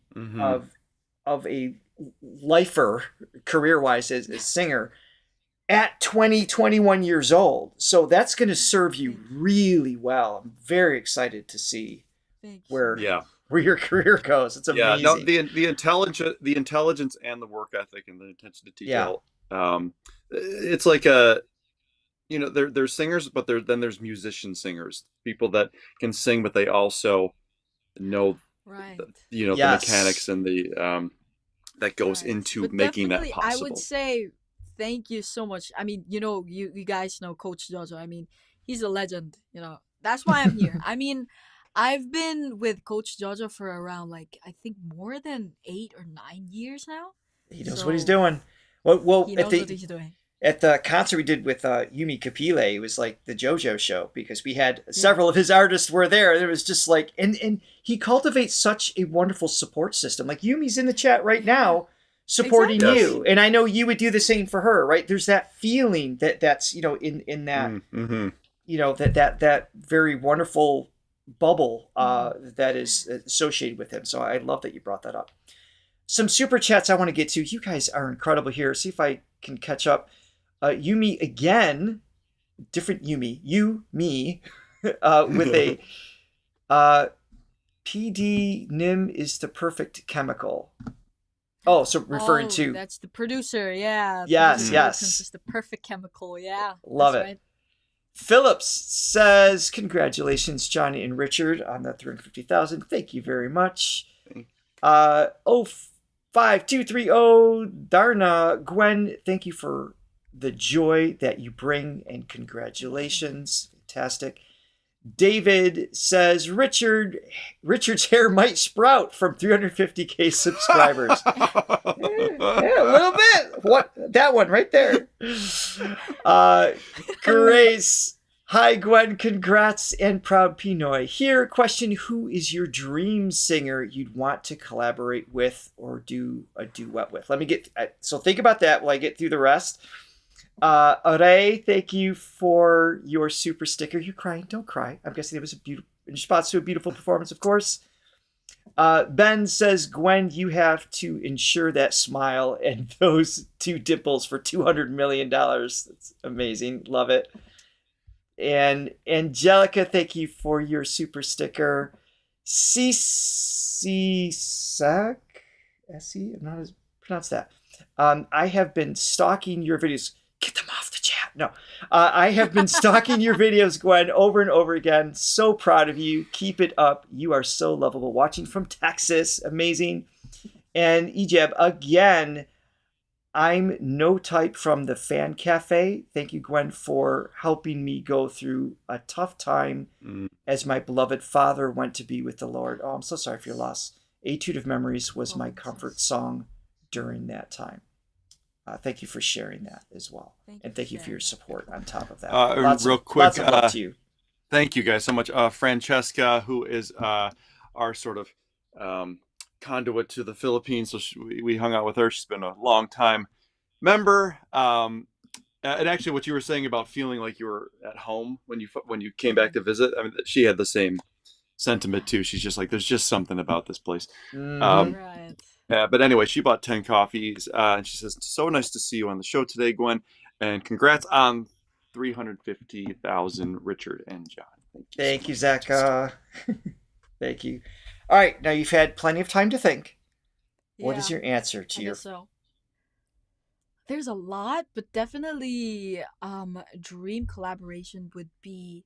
Speaker 2: of a lifer, career-wise, as a singer at 20, 21 years old. So that's going to serve you really well. I'm very excited to see where your career goes. It's amazing.
Speaker 3: Yeah, no, the intelligence and the work ethic and the attention to detail. Yeah. It's like there's singers, but there's musician singers, people that can sing, but they also know the mechanics and the that goes into making that possible.
Speaker 4: I would say thank you so much. I mean, you guys know Coach Jojo. I mean, he's a legend. That's why I'm here. I mean, I've been with Coach Jojo for around I think more than 8 or 9 years now.
Speaker 2: He knows what he's doing. Well,
Speaker 4: he knows what he's doing.
Speaker 2: At the concert we did with Yumi Kapile, it was like the JoJo show because we had several of his artists were there. It was just like, and he cultivates such a wonderful support system. Like, Yumi's in the chat right now supporting you. And I know you would do the same for her, right? There's that feeling that's, in that, that very wonderful bubble that is associated with him. So I love that you brought that up. Some super chats I want to get to. You guys are incredible here. See if I can catch up. Yumi again, different Yumi, me, with a PD Nim is the perfect chemical. Oh, so referring to
Speaker 4: that's the producer, yeah.
Speaker 2: Yes.
Speaker 4: It's the perfect chemical, yeah.
Speaker 2: Love it. Right. Phillips says, "Congratulations, Johnny and Richard, on the 350,000. Thank you very much." 05230 Darna Gwen, thank you for the joy that you bring and congratulations. Fantastic. David says Richard's hair might sprout from 350k subscribers. Yeah, a little bit. What, that one right there. Grace, hi Gwen, congrats and proud Pinoy. Here, question: who is your dream singer you'd want to collaborate with or do a duet with? Let me so think about that while I get through the rest. Ray, thank you for your super sticker. You're crying. Don't cry. I'm guessing it was in response to a beautiful performance, of course. Ben says, Gwen, you have to ensure that smile and those 2 dimples for $200 million. That's amazing. Love it. And Angelica, thank you for your super sticker. Cisac, S-E, I'm not as pronounce that. I have been stalking your videos. Get them off the chat. No, I have been stalking your videos, Gwen, over and over again. So proud of you. Keep it up. You are so lovable. Watching from Texas. Amazing. And Ejab, again, I'm No Type from the Fan Cafe. Thank you, Gwen, for helping me go through a tough time as my beloved father went to be with the Lord. Oh, I'm so sorry for your loss. Etude of Memories was my comfort song during that time. Thank you for sharing that as well. Thank you for your support on top of that. Lots of love to you.
Speaker 3: Thank you guys so much. Francesca, who is our sort of conduit to the Philippines. So we hung out with her. She's been a long time member. And actually what you were saying about feeling like you were at home when you came back to visit, I mean, she had the same sentiment too. She's just like, there's just something about this place.
Speaker 4: Right.
Speaker 3: But anyway, she bought 10 coffees, and she says, so nice to see you on the show today, Gwen, and congrats on
Speaker 5: 350,000 Richard and John.
Speaker 2: Thank you, Zach. Thank you. All right, now you've had plenty of time to think. What is your answer to your?
Speaker 4: So there's a lot, but definitely dream collaboration would be,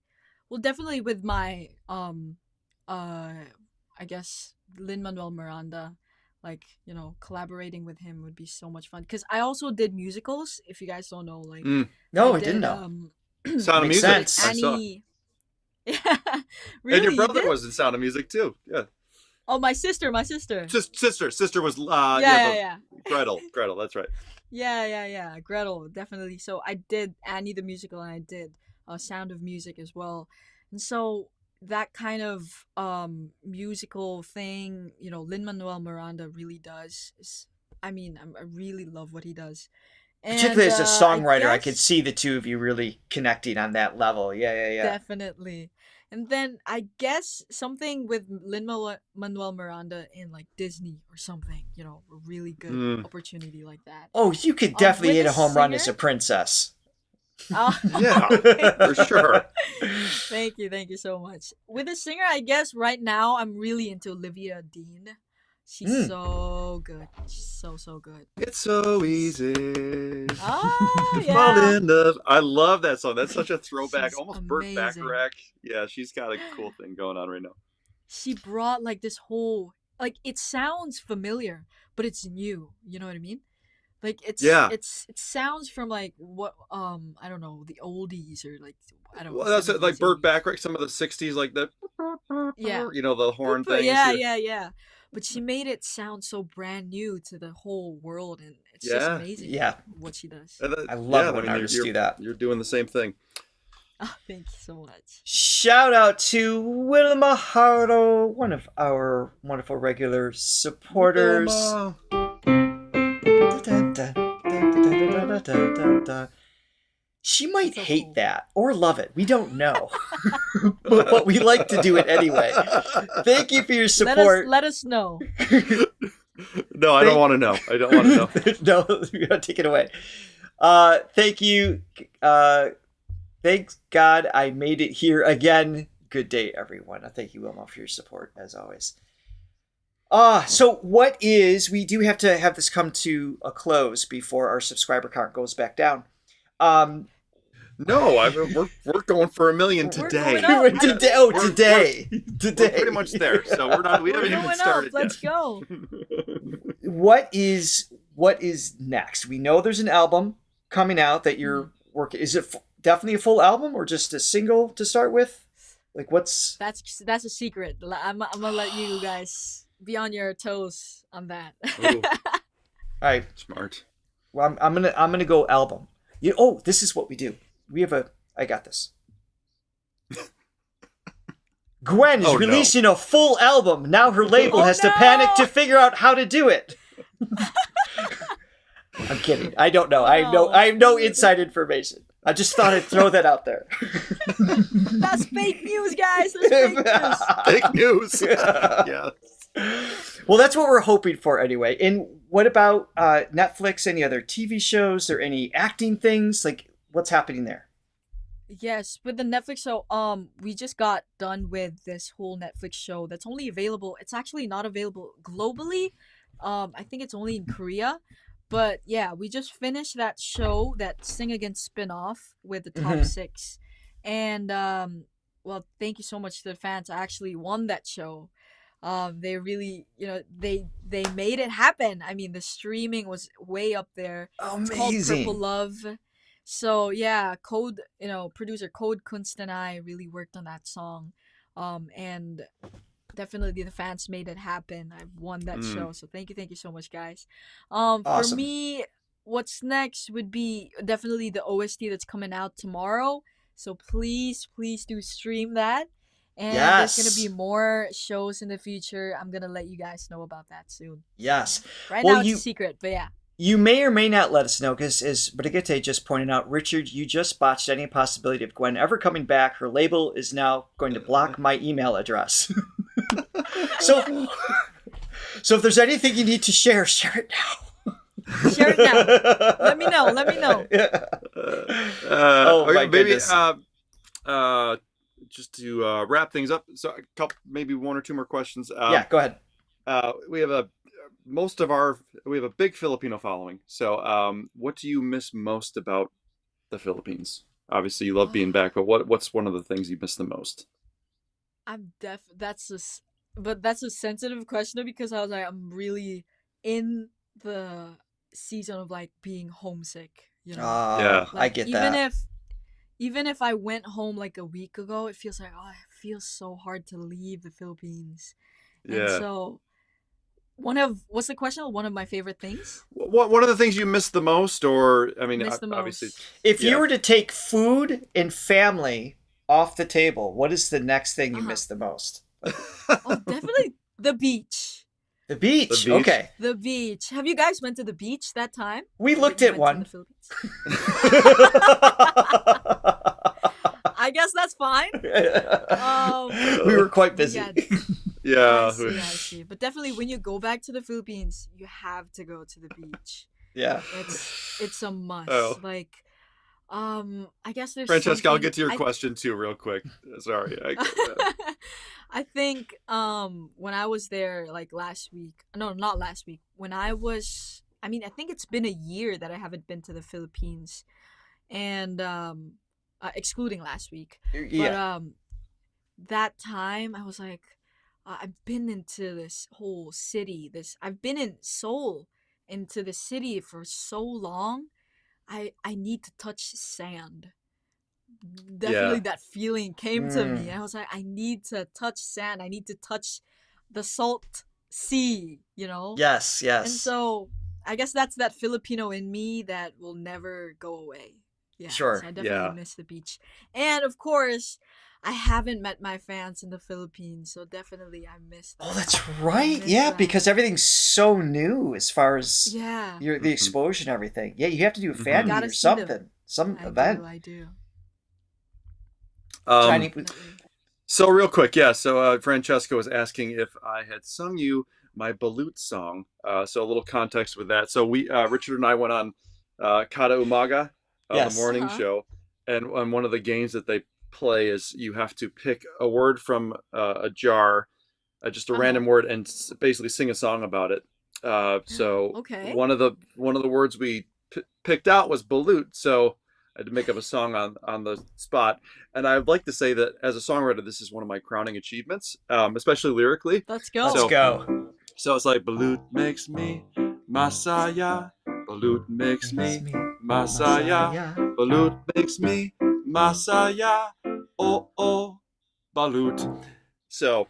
Speaker 4: well, definitely with my I guess Lin-Manuel Miranda. Like, you know, collaborating with him would be so much fun. Because I also did musicals, if you guys don't know. Like,
Speaker 2: No, I didn't know.
Speaker 5: Sound of Music.
Speaker 4: Annie. Yeah, really?
Speaker 5: And your brother was in Sound of Music too. Yeah.
Speaker 4: Oh, my sister.
Speaker 5: Sister was
Speaker 4: Yeah.
Speaker 5: Gretel. That's right.
Speaker 4: Yeah. Gretel, definitely. So I did Annie the musical, and I did Sound of Music as well. And so that kind of musical thing, you know, Lin-Manuel Miranda really does. I really love what he does. And,
Speaker 2: particularly as a songwriter, I could see the two of you really connecting on that level. Yeah.
Speaker 4: Definitely. And then I guess something with Lin-Manuel Miranda in like Disney or something, you know, a really good opportunity like that.
Speaker 2: Oh, you could definitely hit a home run as a princess.
Speaker 5: Yeah, for sure.
Speaker 4: Thank you so much. With a singer, I guess right now I'm really into Olivia Dean. She's so good. She's so good.
Speaker 5: It's so easy.
Speaker 4: Oh, yeah.
Speaker 5: Fall in love. I love that song. That's such a throwback,
Speaker 4: She's
Speaker 5: almost
Speaker 4: amazing.
Speaker 5: Burt Bacharach. Yeah, she's got a cool thing going on right now.
Speaker 4: She brought like this whole, like, it sounds familiar, but it's new. You know what I mean? Like it sounds from like what I don't know, the oldies or like I don't know.
Speaker 5: Well, that's like Burt Bacharach, some of the '60s, like the you know, the horn things.
Speaker 4: Yeah. But she made it sound so brand new to the whole world, and it's just amazing.
Speaker 2: Yeah,
Speaker 4: what she does.
Speaker 2: I love when artists do that.
Speaker 5: You're doing the same thing.
Speaker 4: Oh, thank you so much.
Speaker 2: Shout out to Wilma Hardo, one of our wonderful regular supporters. She might hate that or love it. We don't know. But we like to do it anyway. Thank you for your support.
Speaker 4: Let us know.
Speaker 5: No, I don't want to know. I don't want to know.
Speaker 2: No, you're going to take it away. Thank you. Thanks God I made it here again. Good day, everyone. Thank you, Wilma, for your support, as always. So we do have to have this come to a close before our subscriber count goes back down.
Speaker 5: No, we're going for 1 million today.
Speaker 2: Today.
Speaker 5: We're pretty much there. So we're not. We haven't even started yet.
Speaker 4: Let's go.
Speaker 2: What is next? We know there's an album coming out that you're working. Is it definitely a full album or just a single to start with? Like what's?
Speaker 4: That's a secret. I'm gonna let you guys be on your toes on that.
Speaker 2: All right,
Speaker 5: smart.
Speaker 2: Well, I'm gonna go album. This is what we do. We have I got this. Gwen is releasing a full album. Now her label has to panic to figure out how to do it. I'm kidding. I don't know. I have no inside information. I just thought I'd throw that out there.
Speaker 4: That's fake news, guys. That's
Speaker 5: fake news. Yeah.
Speaker 2: Well, that's what we're hoping for anyway. And what about Netflix? Any other TV shows or any acting things? Like, what's happening there?
Speaker 4: Yes, with the Netflix show, we just got done with this whole Netflix show that's only available. It's actually not available globally. I think it's only in Korea. But yeah, we just finished that show, that Sing Again spinoff with the top 6. And well, thank you so much to the fans. I actually won that show. They really, they made it happen. I mean, the streaming was way up there.
Speaker 2: Amazing.
Speaker 4: It's called Purple Love. So yeah, producer Code Kunst and I really worked on that song. And definitely the fans made it happen. I've won that show. So thank you so much, guys.
Speaker 2: Awesome.
Speaker 4: For me, what's next would be definitely the OST that's coming out tomorrow. So please do stream that. And there's going to be more shows in the future. I'm going to let you guys know about that soon.
Speaker 2: Yes.
Speaker 4: Right now it's a secret, but yeah.
Speaker 2: You may or may not let us know, because as Brigitte just pointed out, Richard, you just botched any possibility of Gwen ever coming back. Her label is now going to block my email address. So if there's anything you need to share it now.
Speaker 4: Share it now. Let me know. Let me know.
Speaker 2: Oh my goodness.
Speaker 3: Just to wrap things up, so a couple, maybe one or two more questions.
Speaker 2: Yeah, go ahead.
Speaker 3: We have a big Filipino following. So, what do you miss most about the Philippines? Obviously, you love being back, but what's one of the things you miss the most?
Speaker 4: That's a sensitive question because I was like, I'm really in the season of like being homesick. You know.
Speaker 3: Yeah,
Speaker 2: I get that.
Speaker 4: Even if I went home like a week ago, it feels like, oh, it feels so hard to leave the Philippines.
Speaker 3: Yeah.
Speaker 4: And so, what's the question? One of my favorite things?
Speaker 3: One of the things you miss the most, or I mean,
Speaker 4: Miss the
Speaker 3: obviously,
Speaker 4: most.
Speaker 2: If you were to take food and family off the table, what is the next thing you miss the most?
Speaker 4: Oh, definitely the beach.
Speaker 2: The beach.
Speaker 3: The beach.
Speaker 2: Okay.
Speaker 4: The beach. Have you guys went to the beach that time?
Speaker 2: We looked at one.
Speaker 4: I guess that's fine.
Speaker 2: We were quite busy.
Speaker 3: Yeah.
Speaker 4: I see. But definitely when you go back to the Philippines, you have to go to the beach.
Speaker 2: Yeah.
Speaker 4: It's a must.
Speaker 3: Oh.
Speaker 4: Like, I guess there's
Speaker 3: Francesca, I'll get to your question too real quick. Sorry.
Speaker 4: I think when I was there like last week, no, not last week, I think it's been a year that I haven't been to the Philippines, and excluding last week.
Speaker 2: Yeah.
Speaker 4: But that time I was like, I've been into this whole city. I've been in Seoul, into the city for so long. I need to touch sand. Definitely that feeling came to me. I was like, I need to touch sand. I need to touch the salt sea, you know?
Speaker 2: Yes.
Speaker 4: And so I guess that's that Filipino in me that will never go away. Yeah,
Speaker 2: sure.
Speaker 4: So I definitely miss the beach. And of course, I haven't met my fans in the Philippines, so definitely I miss that.
Speaker 2: Oh, that's right. Yeah, because everything's so new as far as the exposure and everything. Yeah, you have to do a fan meet or something. Some event.
Speaker 4: I do.
Speaker 3: So real quick, so Francesca was asking if I had sung you my balut song. So a little context with that. So we Richard and I went on Kada Umaga, the morning show, and one of the games that they play is you have to pick a word from a jar, just a random word, and basically sing a song about it. So one of the words we picked out was balut. So I had to make up a song on the spot. And I'd like to say that as a songwriter, this is one of my crowning achievements, especially lyrically.
Speaker 4: Let's go.
Speaker 2: Let's go.
Speaker 3: So it's like, balut makes me masaya. Balut makes me masaya. Balut makes me masaya. Oh, oh, balut. So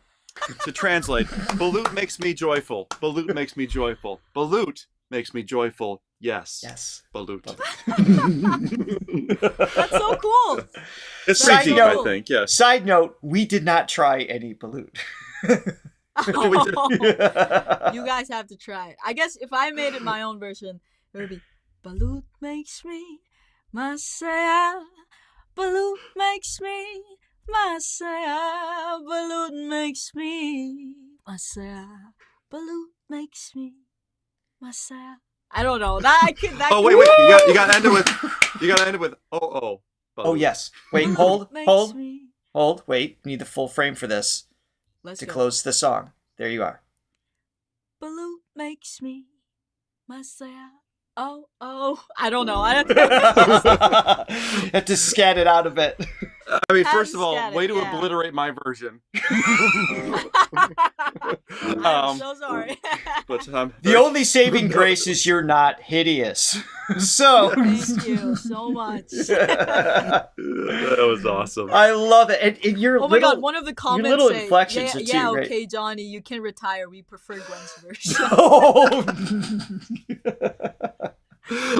Speaker 3: to translate, balut makes me joyful. Balut makes me joyful. Balut makes me joyful. Yes. Balut.
Speaker 4: That's so cool.
Speaker 3: It's pretty deep, I think. Yes.
Speaker 2: Side note: we did not try any balut.
Speaker 4: You guys have to try it. I guess if I made it my own version, it would be balut makes me masaya. Balut makes me masaya. Balut makes me masaya. Balut makes me masaya. I don't know. Wait. You
Speaker 3: gotta end it with oh. Balut.
Speaker 2: Oh yes. Wait. Hold. Wait. We need the full frame for this.
Speaker 4: Let's
Speaker 2: to
Speaker 4: go.
Speaker 2: close the song. There you are.
Speaker 4: Balut makes me masaya. Oh. I don't know.
Speaker 2: You have to scat it out a bit.
Speaker 3: I mean, first of all, way to obliterate my version.
Speaker 4: I'm so sorry.
Speaker 3: But
Speaker 2: the only saving grace is you're not hideous. So
Speaker 4: thank you so much.
Speaker 3: That was awesome.
Speaker 2: I love it. And your
Speaker 4: my God, one of the comments
Speaker 2: your little
Speaker 4: say,
Speaker 2: inflections are too great.
Speaker 4: Okay, Johnny, you can retire. We prefer Gwen's version.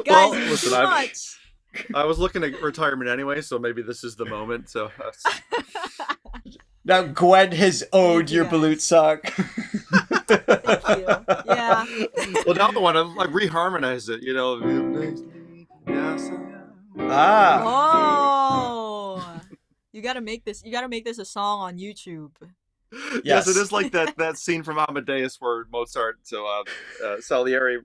Speaker 4: Guys,
Speaker 3: listen,
Speaker 4: too much.
Speaker 3: I was looking at retirement anyway, so maybe this is the moment. So
Speaker 2: now Gwen has owed your balut song.
Speaker 4: Thank you. Yeah.
Speaker 3: Well, now the one I reharmonize it. You know.
Speaker 4: Oh. You gotta make this a song on YouTube.
Speaker 3: Yes, it is like that scene from Amadeus where Mozart. So Salieri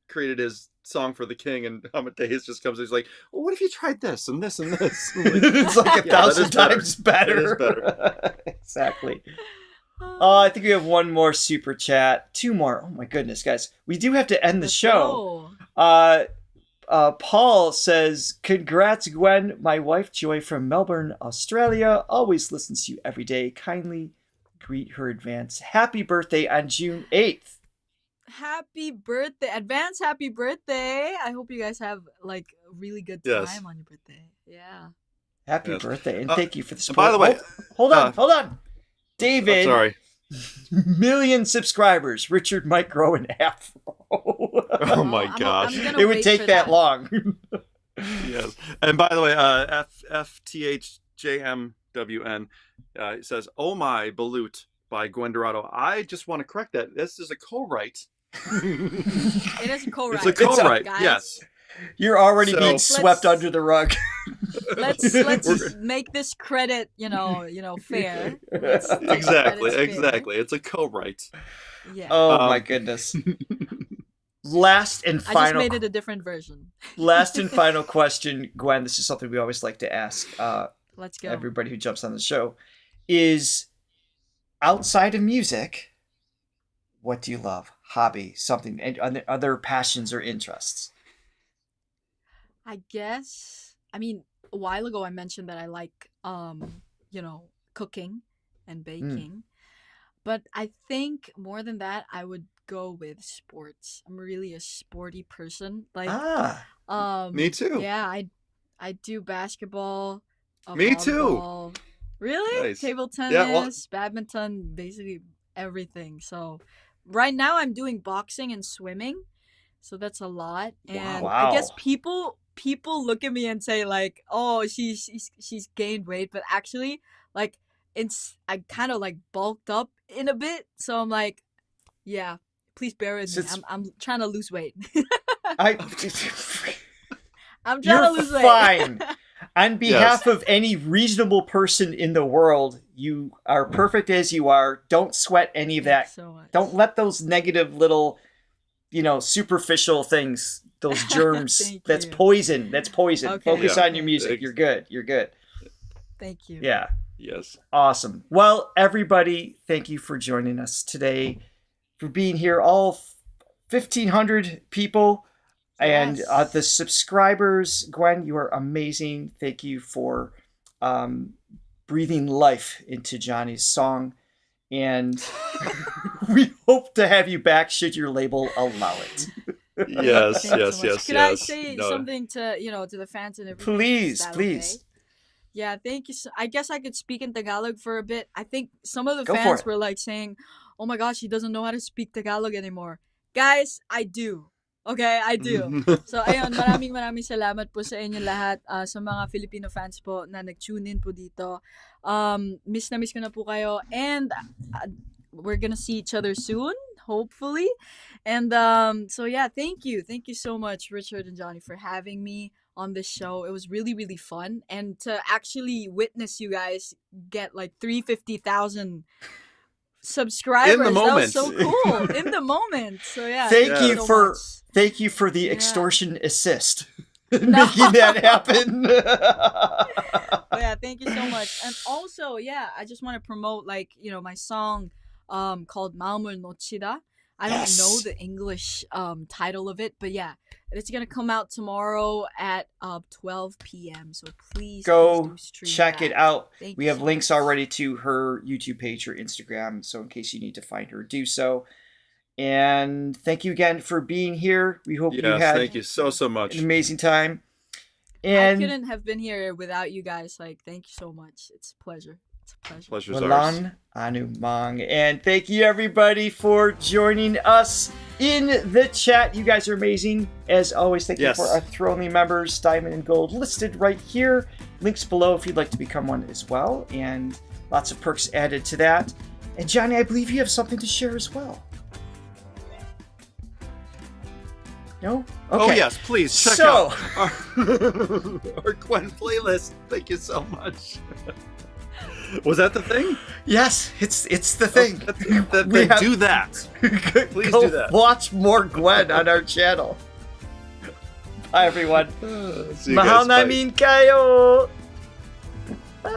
Speaker 3: created his
Speaker 5: song for the king, and Amadeus just comes. He's like, well, what if you tried this and this and this?
Speaker 2: It's like 1,000 times better.
Speaker 5: It is better.
Speaker 2: Exactly. I think we have one more super chat. 2 more. Oh my goodness, guys. We do have to end the show. Paul says, congrats, Gwen. My wife, Joy, from Melbourne, Australia, always listens to you every day. Kindly greet her advance. Happy birthday on June 8th.
Speaker 4: Happy birthday. Advance happy birthday. I hope you guys have like a really good time on your birthday. Yeah.
Speaker 2: Happy birthday. And thank you for the support.
Speaker 5: By the way,
Speaker 2: hold on. David.
Speaker 5: Sorry.
Speaker 2: Million subscribers. Richard might grow an afro.
Speaker 5: Oh my gosh.
Speaker 2: It would take that long.
Speaker 5: Yes. And by the way, FTHJMWN says, "Oh my, Balut" by Gwyn Dorado. I just want to correct that. This is a co-write.
Speaker 4: It is a co-write.
Speaker 5: It's a co-write. Yes.
Speaker 2: You're already being swept under the rug.
Speaker 4: Let's make this credit, fair.
Speaker 5: Exactly. It's a co-write.
Speaker 4: Yeah.
Speaker 2: Oh my goodness. Last and final.
Speaker 4: I just made it a different version.
Speaker 2: Last and final question, Gwen. This is something we always like to ask.
Speaker 4: Let's go.
Speaker 2: Everybody who jumps on the show is, outside of music, what do you love? Hobby, something, and other passions or interests?
Speaker 4: I guess, a while ago I mentioned that I like, cooking and baking. But I think more than that, I would go with sports. I'm really a sporty person.
Speaker 5: Me too.
Speaker 4: Yeah, I do basketball.
Speaker 5: Me
Speaker 4: volleyball.
Speaker 5: too.
Speaker 4: Really?
Speaker 5: Nice.
Speaker 4: Table tennis, badminton, basically everything. So right now I'm doing boxing and swimming. So that's a lot. And I guess people look at me and say like, "Oh, she's gained weight," but actually like I kind of like bulked up in a bit. So I'm like, yeah, please bear with me. I'm trying to lose weight. I'm trying to lose weight.
Speaker 2: Fine. On behalf of any reasonable person in the world, you are perfect as you are. Don't sweat any of that.
Speaker 4: So
Speaker 2: don't let those negative little, superficial things, those germs. That's poison. That's poison.
Speaker 4: Okay.
Speaker 2: Focus on your music. You're good. You're good.
Speaker 4: Thank you.
Speaker 2: Yeah.
Speaker 5: Yes.
Speaker 2: Awesome. Well, everybody, thank you for joining us today, for being here, all 1,500 people. And the subscribers, Gwen, you are amazing. Thank you for breathing life into Johnny's song. And we hope to have you back should your label allow it.
Speaker 5: Yes.
Speaker 4: Could I say something to to the fans and everything?
Speaker 2: Please.
Speaker 4: Okay? Yeah, thank you. I guess I could speak in Tagalog for a bit. I think some of the fans were like saying, "Oh my gosh, he doesn't know how to speak Tagalog anymore." Guys, I do. Okay, I do. So, ayun, maraming salamat po sa inyo lahat, sa mga Filipino fans po na nag-tune in po dito. Miss na miss ko na po kayo. And we're gonna see each other soon, hopefully. And so yeah, thank you. Thank you so much, Richard and Johnny, for having me on this show. It was really, really fun. And to actually witness you guys get like 350,000 subscribers.
Speaker 5: In the moment.
Speaker 4: That was so cool. In the moment. So yeah.
Speaker 2: Thank you for the extortion assist. Making that happen.
Speaker 4: But yeah, thank you so much. And also, yeah, I just want to promote my song called 마음을 놓치다. I don't know the English title of it, but yeah, it's gonna come out tomorrow at 12 p.m. So please
Speaker 2: go
Speaker 4: stream
Speaker 2: check it out.
Speaker 4: Thank
Speaker 2: we
Speaker 4: you
Speaker 2: have
Speaker 4: so
Speaker 2: links
Speaker 4: much.
Speaker 2: already to her YouTube page or Instagram, so in case you need to find her, do so. And thank you again for being here. We hope you had
Speaker 5: thank you so much.
Speaker 2: An amazing time. And
Speaker 4: I couldn't have been here without you guys. Thank you so much. It's a pleasure. It's a pleasure.
Speaker 5: Pleasure's ours.
Speaker 2: Walang anumang. And thank you everybody for joining us in the chat. You guys are amazing. As always, thank you for our Throwing members, Diamond and Gold, listed right here. Links below if you'd like to become one as well. And lots of perks added to that. And Johnny, I believe you have something to share as well. No? Okay.
Speaker 5: Oh yes, please check out our Gwen playlist. Thank you so much. Was that the thing?
Speaker 2: Yes, it's the thing.
Speaker 5: Do that. Please
Speaker 2: Go
Speaker 5: do that.
Speaker 2: Watch more Gwen on our channel. Bye, everyone.
Speaker 3: See you
Speaker 2: Mahal
Speaker 3: guys. Bye.
Speaker 2: namin kayo. Bye.